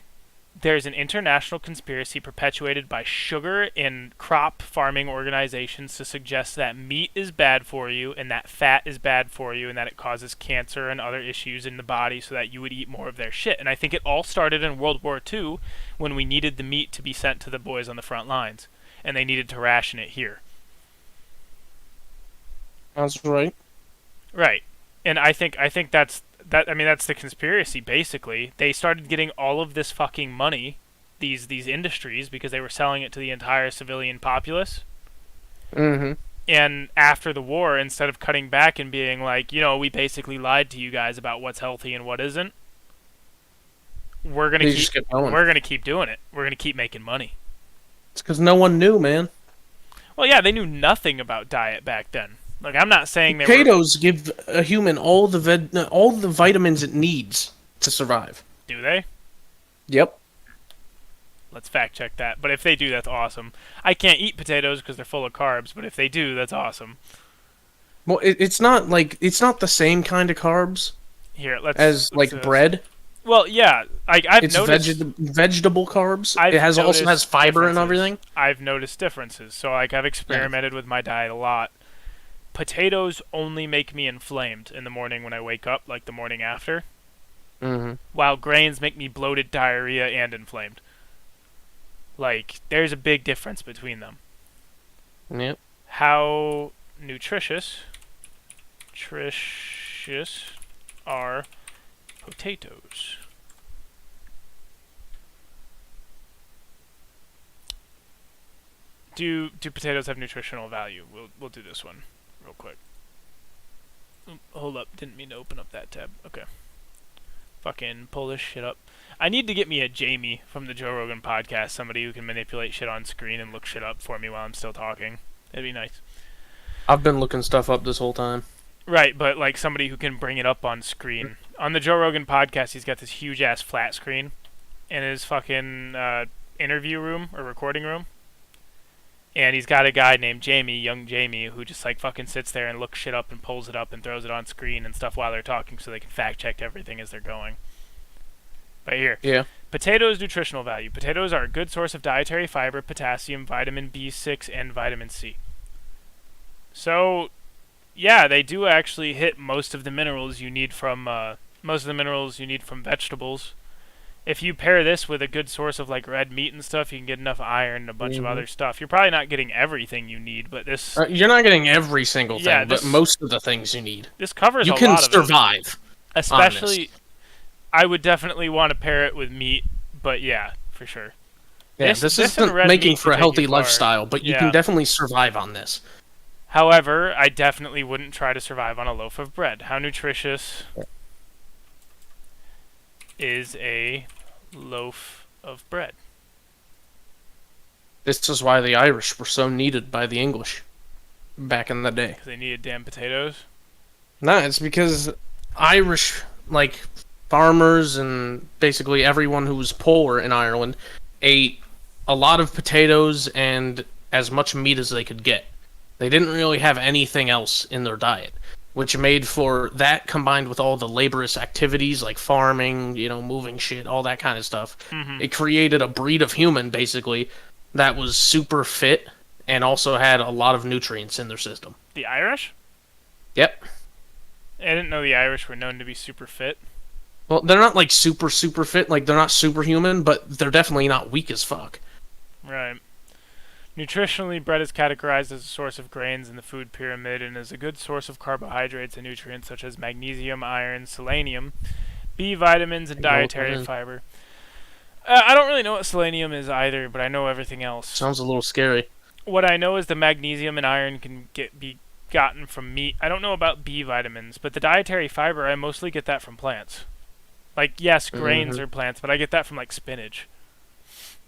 there's an international conspiracy perpetuated by sugar and crop farming organizations to suggest that meat is bad for you and that fat is bad for you and that it causes cancer and other issues in the body, so that you would eat more of their shit. And I think it all started in World War II when we needed the meat to be sent to the boys on the front lines, and they needed to ration it here. That's right. Right. And I think that's the conspiracy, basically. They started getting all of this fucking money, these industries, because they were selling it to the entire civilian populace. And after the war, instead of cutting back and being like, we basically lied to you guys about what's healthy and what isn't, we're gonna keep doing it. We're gonna keep making money. It's because no one knew, man. Well, yeah, they knew nothing about diet back then. Like, I'm not saying potatoes give a human all the vitamins it needs to survive. Do they? Yep. Let's fact check that. But if they do, that's awesome. I can't eat potatoes because they're full of carbs, but if they do, that's awesome. Well, it's not the same kind of carbs. Here, let's bread. Well, yeah, I've noticed vegetable carbs. It also has fiber and everything. I've noticed differences. So I've experimented with my diet a lot. Potatoes only make me inflamed in the morning when I wake up, like the morning after. While grains make me bloated, diarrhea, and inflamed. Like, there's a big difference between them. Yep. How nutritious are potatoes? Do potatoes have nutritional value? We'll do this one real quick. Hold up, didn't mean to open up that tab. Okay. Fucking pull this shit up. I need to get me a Jamie from the Joe Rogan podcast, somebody who can manipulate shit on screen and look shit up for me while I'm still talking. That'd be nice. I've been looking stuff up this whole time. Right, but like somebody who can bring it up on screen. On the Joe Rogan podcast, he's got this huge ass flat screen in his fucking interview room or recording room. And he's got a guy named Jamie, young Jamie, who just like fucking sits there and looks shit up and pulls it up and throws it on screen and stuff while they're talking, so they can fact check everything as they're going. But here. Yeah. Potatoes' nutritional value. Potatoes are a good source of dietary fiber, potassium, vitamin B6, and vitamin C. So, yeah, they do actually hit most of the minerals you need from vegetables. If you pair this with a good source of like red meat and stuff, you can get enough iron and a bunch of other stuff. You're probably not getting everything you need, but this... you're not getting every single thing, but most of the things you need. This covers a lot of it. You can survive. Especially, I would definitely want to pair it with meat, but yeah, for sure. Yeah, this isn't making for a healthy lifestyle, but you can definitely survive on this. However, I definitely wouldn't try to survive on a loaf of bread. How nutritious is a loaf of bread? This is why the Irish were so needed by the English back in the day. Because they needed damn potatoes? No, it's because Irish, like, farmers and basically everyone who was poor in Ireland ate a lot of potatoes and as much meat as they could get. They didn't really have anything else in their diet, which made for that combined with all the laborious activities like farming, moving shit, all that kind of stuff. Mm-hmm. It created a breed of human, basically, that was super fit and also had a lot of nutrients in their system. The Irish? Yep. I didn't know the Irish were known to be super fit. Well, they're not like super fit, like they're not superhuman, but they're definitely not weak as fuck. Right. Nutritionally, bread is categorized as a source of grains in the food pyramid and is a good source of carbohydrates and nutrients such as magnesium, iron, selenium, B vitamins, and dietary fiber. I don't really know what selenium is either, but I know everything else. Sounds a little scary. What I know is the magnesium and iron can be gotten from meat. I don't know about B vitamins, but the dietary fiber, I mostly get that from plants. Like, yes, grains are plants, but I get that from, like, spinach.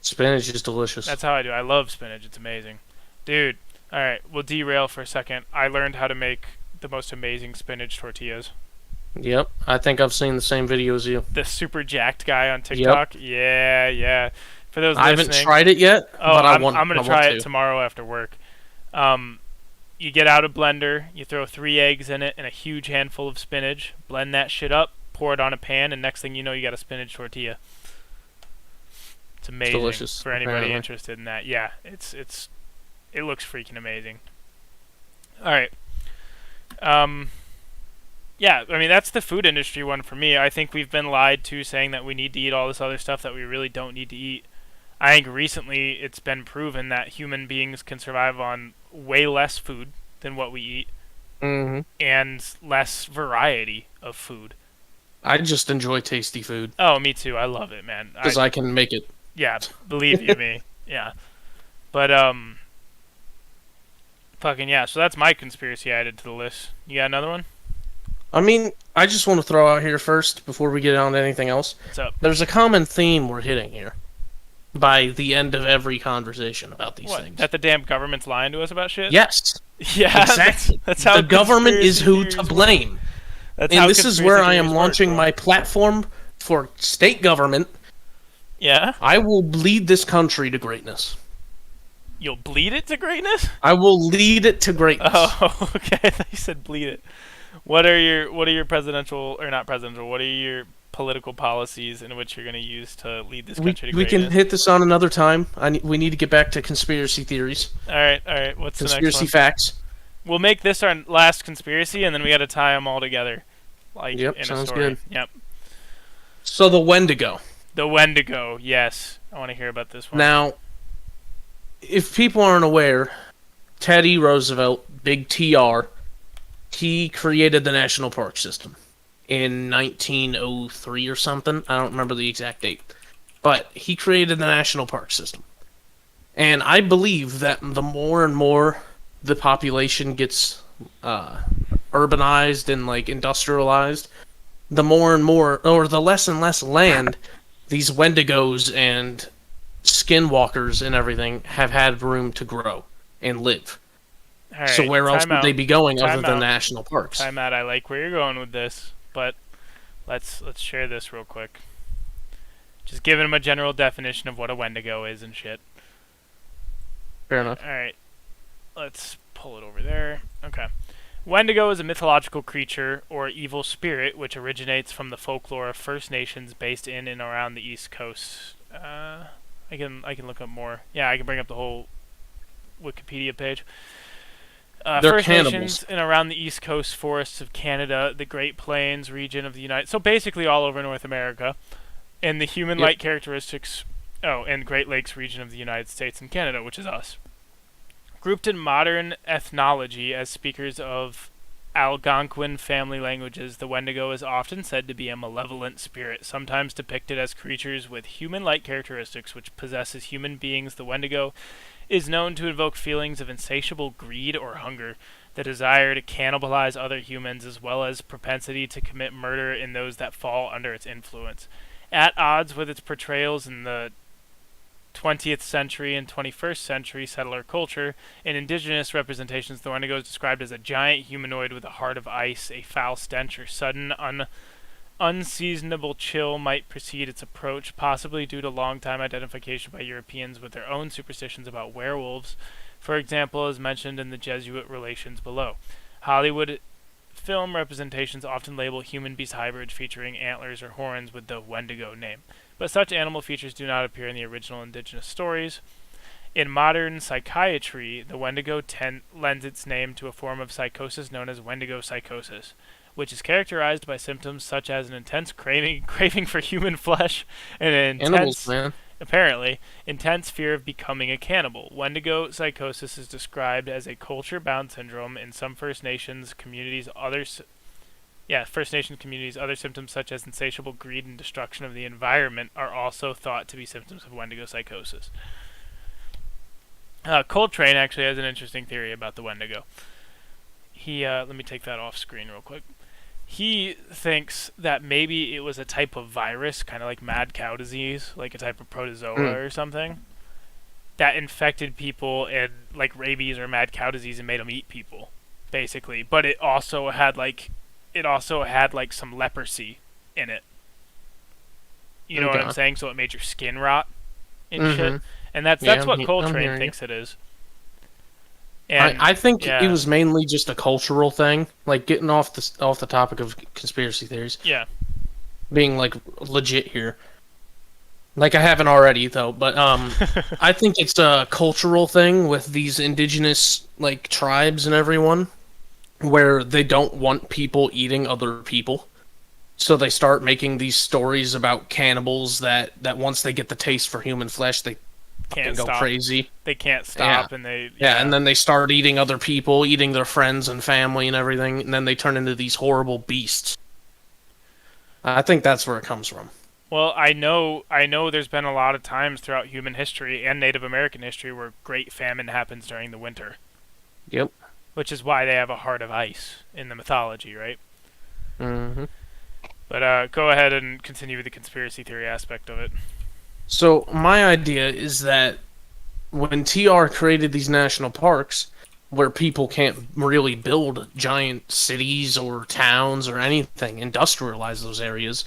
Spinach is delicious. That's how I do. I love spinach. It's amazing. Dude, alright, we'll derail for a second. I learned how to make the most amazing spinach tortillas. Yep, I think I've seen the same video as you. The super jacked guy on TikTok? Yep. Yeah. For those listening, I haven't tried it yet, but I'm going to try it tomorrow after work. You get out a blender, you throw 3 eggs in it and a huge handful of spinach, blend that shit up, pour it on a pan, and next thing you know, you got a spinach tortilla. It's amazing. It's delicious, for anybody interested in that. Yeah, it looks freaking amazing. All right. Yeah, I mean, that's the food industry one for me. I think we've been lied to saying that we need to eat all this other stuff that we really don't need to eat. I think recently it's been proven that human beings can survive on way less food than what we eat, and less variety of food. I just enjoy tasty food. Oh, me too. I love it, man. Because I can make it. Yeah, believe you me. Yeah. But, fucking yeah, so that's my conspiracy I added to the list. You got another one? I mean, I just want to throw out here first, before we get on to anything else. What's up? There's a common theme we're hitting here by the end of every conversation about these things. That the damn government's lying to us about shit? Yes. Yeah, exactly. That's how the government is who to blame. And this is where I am launching my platform for state government. Yeah? I will lead this country to greatness. You'll bleed it to greatness? I will lead it to greatness. Oh, okay. I thought you said bleed it. What are your presidential, or not presidential, what are your political policies in which you're going to use to lead this country to greatness? We can hit this on another time. We need to get back to conspiracy theories. All right. What's the next one? Conspiracy facts. We'll make this our last conspiracy, and then we got to tie them all together, like in a story. Sounds good. Yep. So the Wendigo. The Wendigo, yes. I want to hear about this one. Now, if people aren't aware, Teddy Roosevelt, Big TR, he created the National Park System in 1903 or something. I don't remember the exact date. But he created the National Park System. And I believe that the more and more the population gets urbanized and like industrialized, the more and more, or the less and less land these Wendigos and skinwalkers and everything have had room to grow and live. Right, so where else would they be going other than national parks? Time out. I like where you're going with this, but let's share this real quick. Just giving them a general definition of what a Wendigo is and shit. Fair enough. All right, let's pull it over there. Okay. Wendigo is a mythological creature or evil spirit which originates from the folklore of First Nations based in and around the East Coast. I can look up more. Yeah, I can bring up the whole Wikipedia page. They're First cannibals. Nations and around the East Coast forests of Canada, the Great Plains region of the United... So basically all over North America. And the human-like characteristics... Oh, and Great Lakes region of the United States and Canada, which is us. Grouped in modern ethnology as speakers of Algonquin family languages, the Wendigo is often said to be a malevolent spirit, sometimes depicted as creatures with human-like characteristics which possesses human beings. The Wendigo is known to evoke feelings of insatiable greed or hunger, the desire to cannibalize other humans, as well as propensity to commit murder in those that fall under its influence. At odds with its portrayals in the 20th century and 21st century settler culture, in indigenous representations, the Wendigo is described as a giant humanoid with a heart of ice. A foul stench or sudden unseasonable chill might precede its approach, possibly due to long-time identification by Europeans with their own superstitions about werewolves, for example, as mentioned in the Jesuit relations below. Hollywood film representations often label human-beast hybrids featuring antlers or horns with the Wendigo name, but such animal features do not appear in the original indigenous stories. In modern psychiatry, the Wendigo lends its name to a form of psychosis known as Wendigo psychosis, which is characterized by symptoms such as an intense craving for human flesh and an intense fear of becoming a cannibal. Wendigo psychosis is described as a culture-bound syndrome in some First Nations communities. Other symptoms such as insatiable greed and destruction of the environment are also thought to be symptoms of Wendigo psychosis. Coltrane actually has an interesting theory about the Wendigo. Let me take that off screen real quick. He thinks that maybe it was a type of virus, kind of like mad cow disease, like a type of protozoa or something, that infected people and like rabies or mad cow disease and made them eat people, basically. But it also had some leprosy in it. You know what I'm saying? So it made your skin rot and shit. And that's what Coltrane thinks it is. And I think it was mainly just a cultural thing, like getting off the topic of conspiracy theories. Yeah. Being like legit here. Like I haven't already though, but I think it's a cultural thing with these indigenous like tribes and everyone, where they don't want people eating other people. So they start making these stories about cannibals that once they get the taste for human flesh, they can't go crazy. They can't stop, and they and then they start eating other people, eating their friends and family and everything, and then they turn into these horrible beasts. I think that's where it comes from. Well, I know there's been a lot of times throughout human history and Native American history where great famine happens during the winter. Yep. Which is why they have a heart of ice in the mythology, right? Mm-hmm. But go ahead and continue with the conspiracy theory aspect of it. So my idea is that when TR created these national parks, where people can't really build giant cities or towns or anything, industrialize those areas,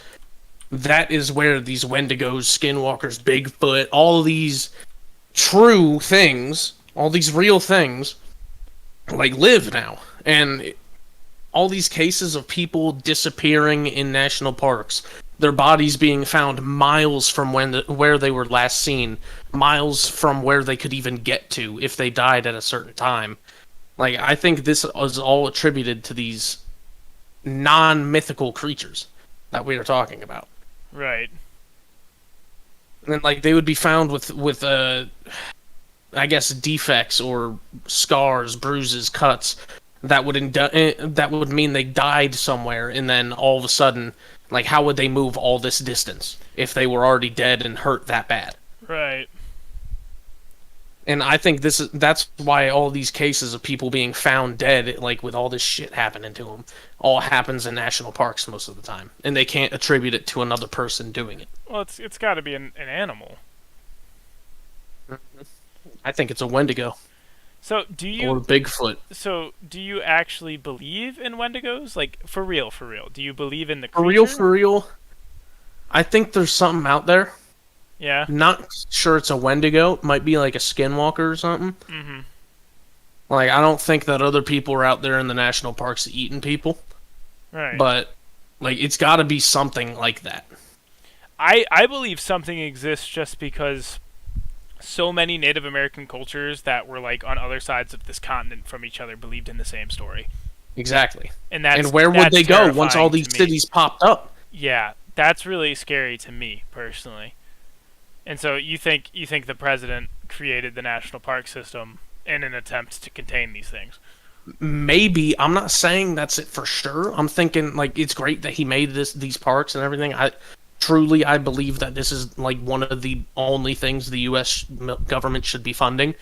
that is where these Wendigos, Skinwalkers, Bigfoot, all these true things, all these real things, like live now. And all these cases of people disappearing in national parks, their bodies being found miles from where they were last seen, miles from where they could even get to if they died at a certain time. Like, I think this is all attributed to these non-mythical creatures that we are talking about. Right. And like they would be found with I guess defects or scars, bruises, cuts that would mean they died somewhere, and then all of a sudden, like, how would they move all this distance if they were already dead and hurt that bad? Right. And I think that's why all these cases of people being found dead, like with all this shit happening to them, all happens in national parks most of the time, and they can't attribute it to another person doing it. Well, it's got to be an animal. I think it's a Wendigo. So do you or Bigfoot? So do you actually believe in Wendigos? Like for real? Do you believe in the creature? For real? I think there's something out there. Yeah. Not sure it's a Wendigo. It might be like a Skinwalker or something. Mm-hmm. Like, I don't think that other people are out there in the national parks eating people. Right. But, like, it's got to be something like that. I believe something exists just because so many Native American cultures that were, like, on other sides of this continent from each other believed in the same story. Exactly. And where would they go once all these cities popped up? Yeah, that's really scary to me, personally. And so you think the president created the national park system in an attempt to contain these things? Maybe. I'm not saying that's it for sure. I'm thinking like it's great that he made these parks and everything. I believe that this is like one of the only things the U.S. government should be funding.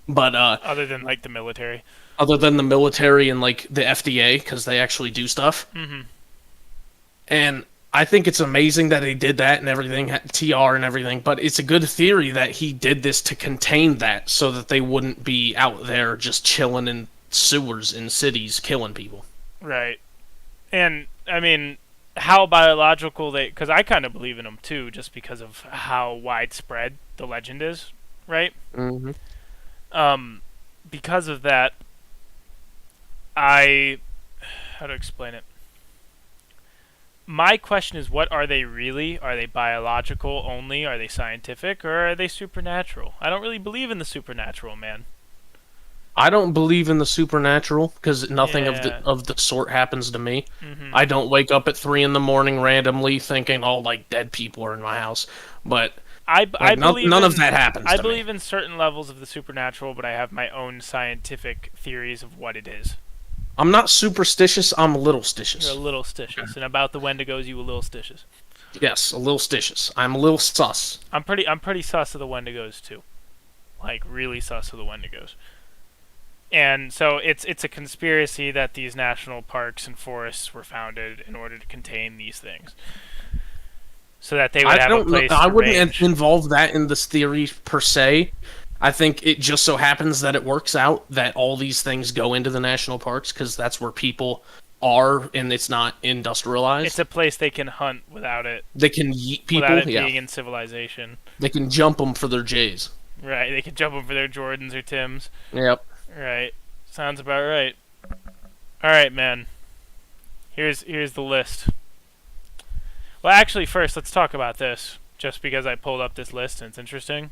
But other than like the military, other than the military and like the FDA, because they actually do stuff. Mm-hmm. And I think it's amazing that he did that and everything, TR and everything. But it's a good theory that he did this to contain that, so that they wouldn't be out there just chilling in sewers in cities killing people. Right. And I mean, how biological they? Because I kind of believe in them too, just because of how widespread the legend is. Right. Mm-hmm. Because of that, how to explain it? My question is, what are they really? Are they biological only? Are they scientific? Or are they supernatural? I don't really believe in the supernatural, man. I don't believe in the supernatural because nothing Yeah. of the sort happens to me. Mm-hmm. I don't wake up at 3 a.m. randomly thinking, "Oh, like dead people are in my house." But I believe none in, of that happens. I to believe me. in certain levels of the supernatural, but I have my own scientific theories of what it is. I'm not superstitious. I'm a little You're a stitious. little stitious, and about the Wendigos, you a little stitious. Yes, a little stitious. I'm a little sus. I'm pretty sus of the Wendigos too, like really sus of the Wendigos. And so it's a conspiracy that these national parks and forests were founded in order to contain these things, so that they would have a place I to wouldn't range. involve that in this theory per se. I think it just so happens that it works out that all these things go into the national parks because that's where people are and it's not industrialized. It's a place they can hunt without it They can yeet people. without it Yeah, being in civilization. they can jump them for their J's. Right, they can jump over their Jordans or Tims. Yep. Right, sounds about right. All right, man. Here's the list. Well, actually, first let's talk about this. Just because I pulled up this list and it's interesting.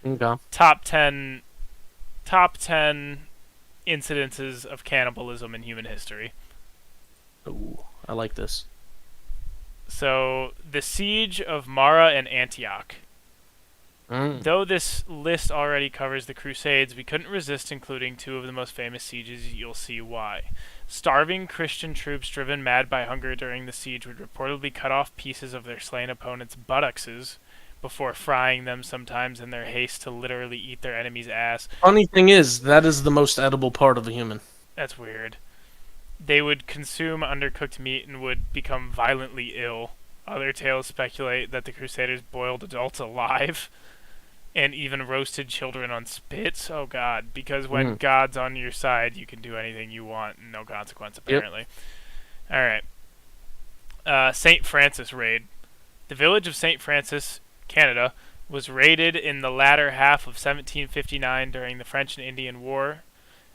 Okay. Top 10 incidences of cannibalism in human history. Ooh, I like this. So, the siege of Mara and Antioch. Mm. Though this list already covers the Crusades, we couldn't resist including two of the most famous sieges. You'll see why. Starving Christian troops driven mad by hunger during the siege would reportedly cut off pieces of their slain opponents' buttocks before frying them, sometimes in their haste to literally eat their enemy's ass. Funny thing is, that is the most edible part of a human. That's weird. They would consume undercooked meat and would become violently ill. Other tales speculate that the Crusaders boiled adults alive and even roasted children on spits. Oh god, because when God's on your side, you can do anything you want and no consequence, apparently. Yep. Alright. St. Francis raid. The village of St. Francis, Canada, was raided in the latter half of 1759 during the French and Indian War.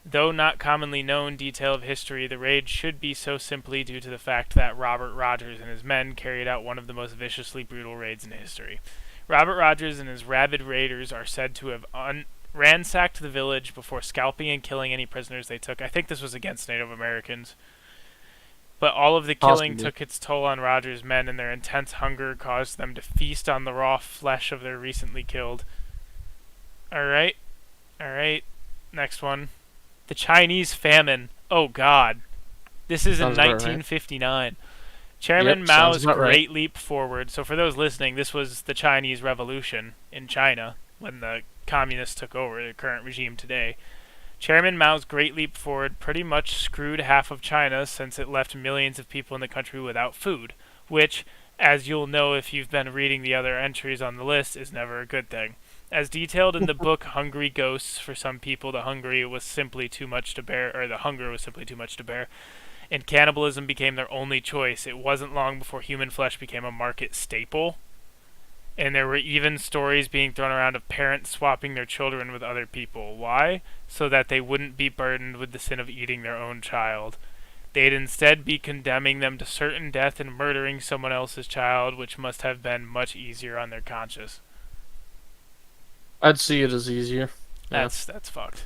Though not commonly known detail of history, the raid should be so simply due to the fact that Robert Rogers and his men carried out one of the most viciously brutal raids in history. Robert Rogers and his rabid raiders are said to have ransacked the village before scalping and killing any prisoners they took. I think this was against Native Americans. But all of the killing took its toll on Rogers' men, and their intense hunger caused them to feast on the raw flesh of their recently killed. Alright. Next one. The Chinese famine. Oh god. This is in 1959. Chairman Mao's Great Leap Forward. So for those listening, this was the Chinese Revolution in China when the communists took over the current regime today. Chairman Mao's Great Leap Forward pretty much screwed half of China since it left millions of people in the country without food, which, as you'll know if you've been reading the other entries on the list, is never a good thing. As detailed in the book Hungry Ghosts, for some people the hunger was simply too much to bear, and cannibalism became their only choice. It wasn't long before human flesh became a market staple, and there were even stories being thrown around of parents swapping their children with other people. Why? So that they wouldn't be burdened with the sin of eating their own child. They'd instead be condemning them to certain death and murdering someone else's child, which must have been much easier on their conscience. I'd see it as easier. That's fucked.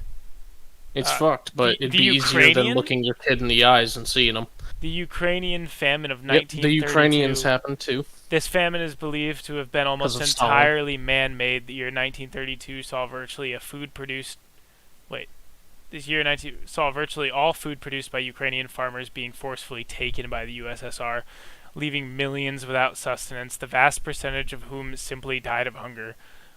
It's fucked, but it'd be easier than looking your kid in the eyes and seeing them. The Ukrainian famine of 1932. The Ukrainians happened too. This famine is believed to have been almost entirely man-made. The year 1932 saw virtually a food produced... Wait. this year 19 saw virtually all food produced by Ukrainian farmers being forcefully taken by the USSR, leaving millions without sustenance, the vast percentage of whom simply died of hunger.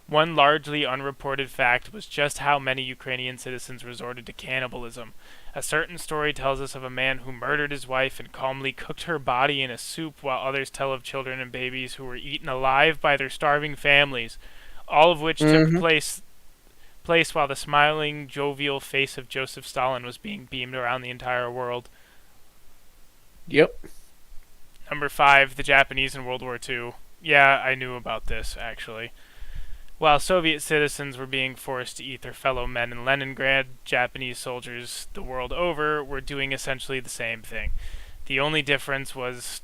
One largely unreported fact was just how many Ukrainian citizens resorted to cannibalism. A certain story tells us of a man who murdered his wife and calmly cooked her body in a soup, while others tell of children and babies who were eaten alive by their starving families, all of which took place while the smiling, jovial face of Joseph Stalin was being beamed around the entire world. Yep. Number 5, the Japanese in World War II. Yeah, I knew about this, actually. While Soviet citizens were being forced to eat their fellow men in Leningrad, Japanese soldiers the world over were doing essentially the same thing. The only difference was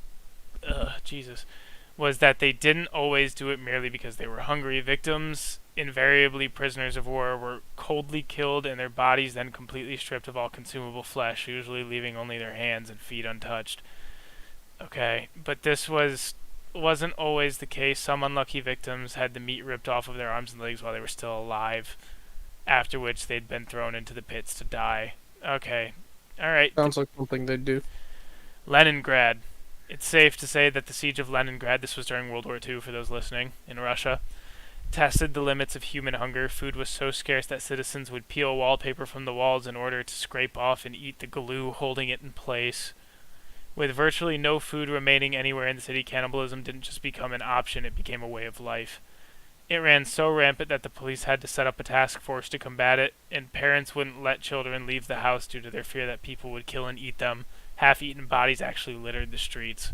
that they didn't always do it merely because they were hungry. Victims, invariably prisoners of war, were coldly killed and their bodies then completely stripped of all consumable flesh, usually leaving only their hands and feet untouched. Okay, but this wasn't always the case. Some unlucky victims had the meat ripped off of their arms and legs while they were still alive, after which they'd been thrown into the pits to die. Okay, alright. Sounds like something they'd do. Leningrad. It's safe to say that the siege of Leningrad, this was during World War II for those listening, in Russia, tested the limits of human hunger. Food was so scarce that citizens would peel wallpaper from the walls in order to scrape off and eat the glue holding it in place. With virtually no food remaining anywhere in the city, cannibalism didn't just become an option, it became a way of life. It ran so rampant that the police had to set up a task force to combat it, and parents wouldn't let children leave the house due to their fear that people would kill and eat them. Half-eaten bodies actually littered the streets.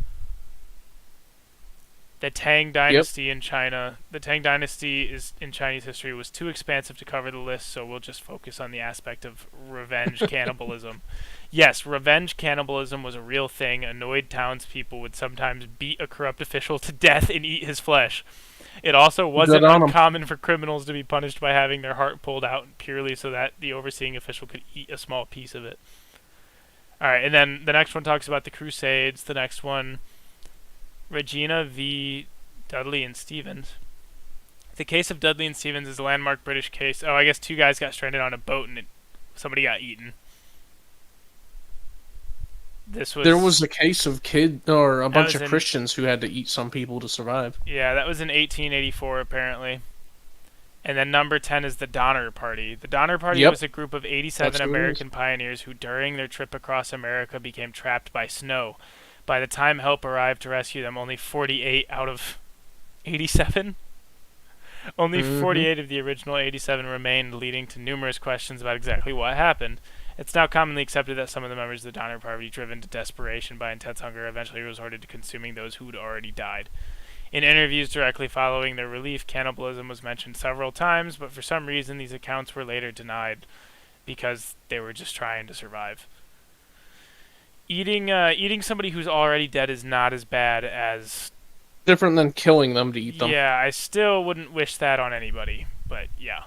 The Tang Dynasty in China. The Tang Dynasty in Chinese history was too expansive to cover the list, so we'll just focus on the aspect of revenge cannibalism. Yes, revenge cannibalism was a real thing. Annoyed townspeople would sometimes beat a corrupt official to death and eat his flesh. It also wasn't uncommon for criminals to be punished by having their heart pulled out purely so that the overseeing official could eat a small piece of it. Alright, and then the next one talks about the Crusades. The next one, Regina v. Dudley and Stevens. The case of Dudley and Stevens is a landmark British case. Oh, I guess 2 guys got stranded on a boat and somebody got eaten. There was a case of a bunch of Christians who had to eat some people to survive. Yeah, that was in 1884 apparently. And then number 10 is the Donner Party. The Donner Party was a group of 87 American pioneers who during their trip across America became trapped by snow. By the time help arrived to rescue them, only 48 out of 87? Only 48 of the original 87 remained, leading to numerous questions about exactly what happened. It's now commonly accepted that some of the members of the Donner Party, driven to desperation by intense hunger, eventually resorted to consuming those who'd already died. In interviews directly following their relief, cannibalism was mentioned several times, but for some reason these accounts were later denied because they were just trying to survive. Eating somebody who's already dead is not as bad as... Different than killing them to eat them. Yeah, I still wouldn't wish that on anybody, but yeah.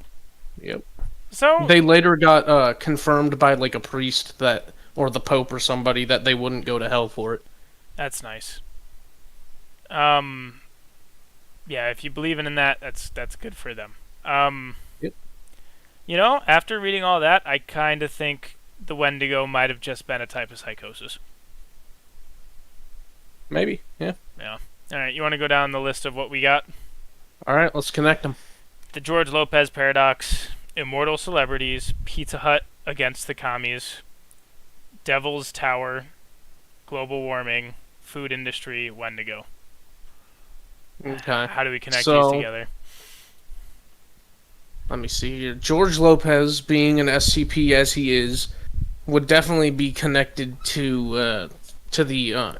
Yep. So they later got confirmed by like a priest or the Pope or somebody that they wouldn't go to hell for it. That's nice. Yeah, if you believe in that, that's good for them. Yep. You know, after reading all that, I kind of think the Wendigo might have just been a type of psychosis. Maybe, yeah. Yeah. All right, you want to go down the list of what we got? All right, let's connect them. The George Lopez Paradox, Immortal Celebrities, Pizza Hut against the Commies, Devil's Tower, Global Warming, Food Industry, Wendigo. Okay. How do we connect these together? Let me see here. George Lopez, being an SCP as he is, would definitely be connected to the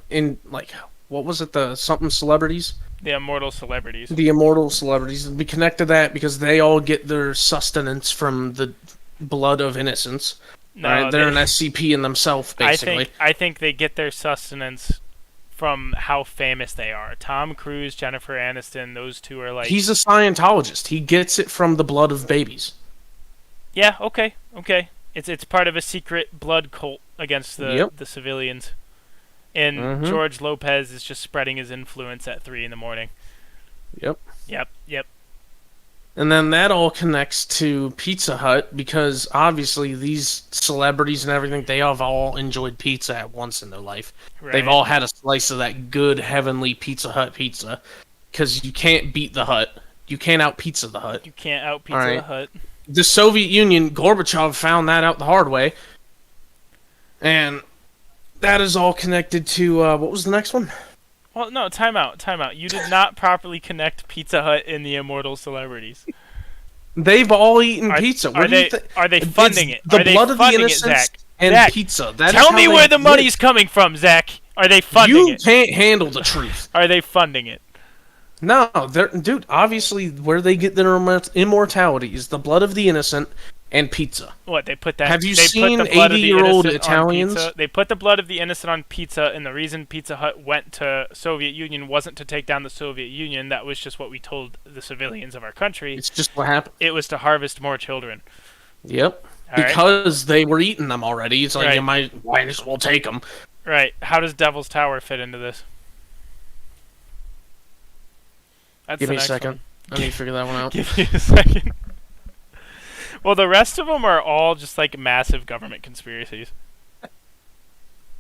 what was it, the something celebrities? The Immortal Celebrities. The Immortal Celebrities would be connected to that because they all get their sustenance from the blood of innocents. No, right? They're an SCP in themselves, basically. I think they get their sustenance from how famous they are. Tom Cruise, Jennifer Aniston, those two are like... He's a Scientologist. He gets it from the blood of babies. Yeah, okay. It's part of a secret blood cult against the civilians. And George Lopez is just spreading his influence at 3 in the morning. Yep. And then that all connects to Pizza Hut because obviously these celebrities and everything, they have all enjoyed pizza at once in their life. Right. They've all had a slice of that good heavenly Pizza Hut pizza because you can't beat the Hut. You can't out pizza the Hut. You can't out pizza the Hut. The Soviet Union, Gorbachev found that out the hard way. And that is all connected to, what was the next one? Well, no, time out. You did not properly connect Pizza Hut in the Immortal Celebrities. They've all eaten pizza. Are they funding it? The Are they blood of the funding it, innocents Zach? and Zach, pizza. Tell me where the money's coming from, Zach. Are they funding it? You can't handle the truth. Are they funding it? No, dude, obviously where they get their immortality is the blood of the innocent and pizza. What, they put that... Have you they seen put the blood 80-year-old of the Italians? Pizza. They put the blood of the innocent on pizza, and the reason Pizza Hut went to Soviet Union wasn't to take down the Soviet Union. That was just what we told the civilians of our country. It's just what happened. It was to harvest more children. Yep. All because they were eating them already. It's like, Right. you might as well take them. Right. How does Devil's Tower fit into this? That's Give the me a next second. one. I need to figure that one out. Give me a second. Well, the rest of them are all just like massive government conspiracies.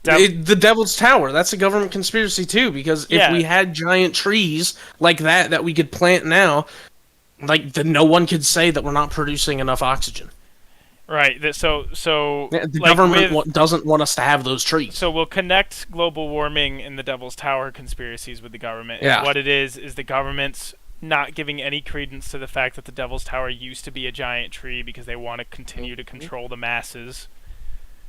The Devil's Tower, that's a government conspiracy too, because if Yeah. we had giant trees like that we could plant now, like, then no one could say that we're not producing enough oxygen. Right. So The like government doesn't want us to have those trees. So we'll connect global warming and the Devil's Tower conspiracies with the government. Yeah. And what it is the government's not giving any credence to the fact that the Devil's Tower used to be a giant tree because they want to continue to control the masses.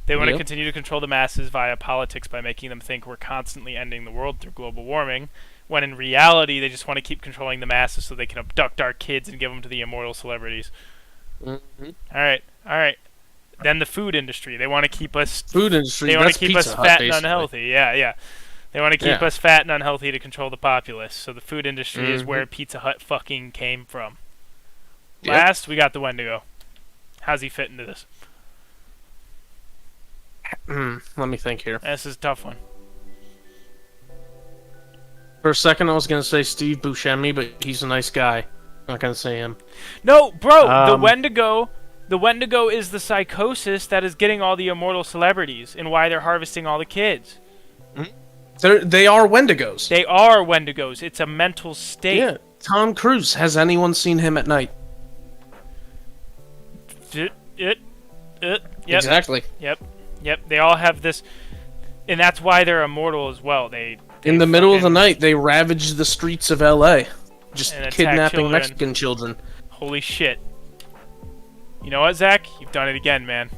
They want to continue to control the masses via politics by making them think we're constantly ending the world through global warming, when in reality they just want to keep controlling the masses so they can abduct our kids and give them to the immortal celebrities. Mm-hmm. All right. Then the food industry. They want to keep us... Food industry, They want that's to keep Pizza us Hut, fat and basically. unhealthy. Yeah. They want to keep us fat and unhealthy to control the populace. So the food industry is where Pizza Hut fucking came from. Yep. Last, we got the Wendigo. How's he fit into this? Let me think here. This is a tough one. For a second, I was going to say Steve Buscemi, but he's a nice guy. Not going to say him. No, bro, the Wendigo... The Wendigo is the psychosis that is getting all the immortal celebrities and why they're harvesting all the kids. They are Wendigos. They are Wendigos. It's a mental state. Yeah. Tom Cruise. Has anyone seen him at night? Yep. Exactly. Yep. They all have this, and that's why they're immortal as well. They In the middle of the night, they ravage the streets of L.A. Just and attack kidnapping children. Mexican children. Holy shit. You know what, Zach? You've done it again, man.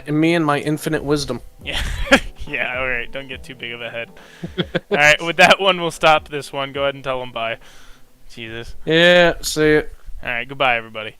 Me and my infinite wisdom. Yeah. Yeah, alright. Don't get too big of a head. Alright, with that one, we'll stop this one. Go ahead and tell them bye. Jesus. Yeah, see it. Alright, goodbye, everybody.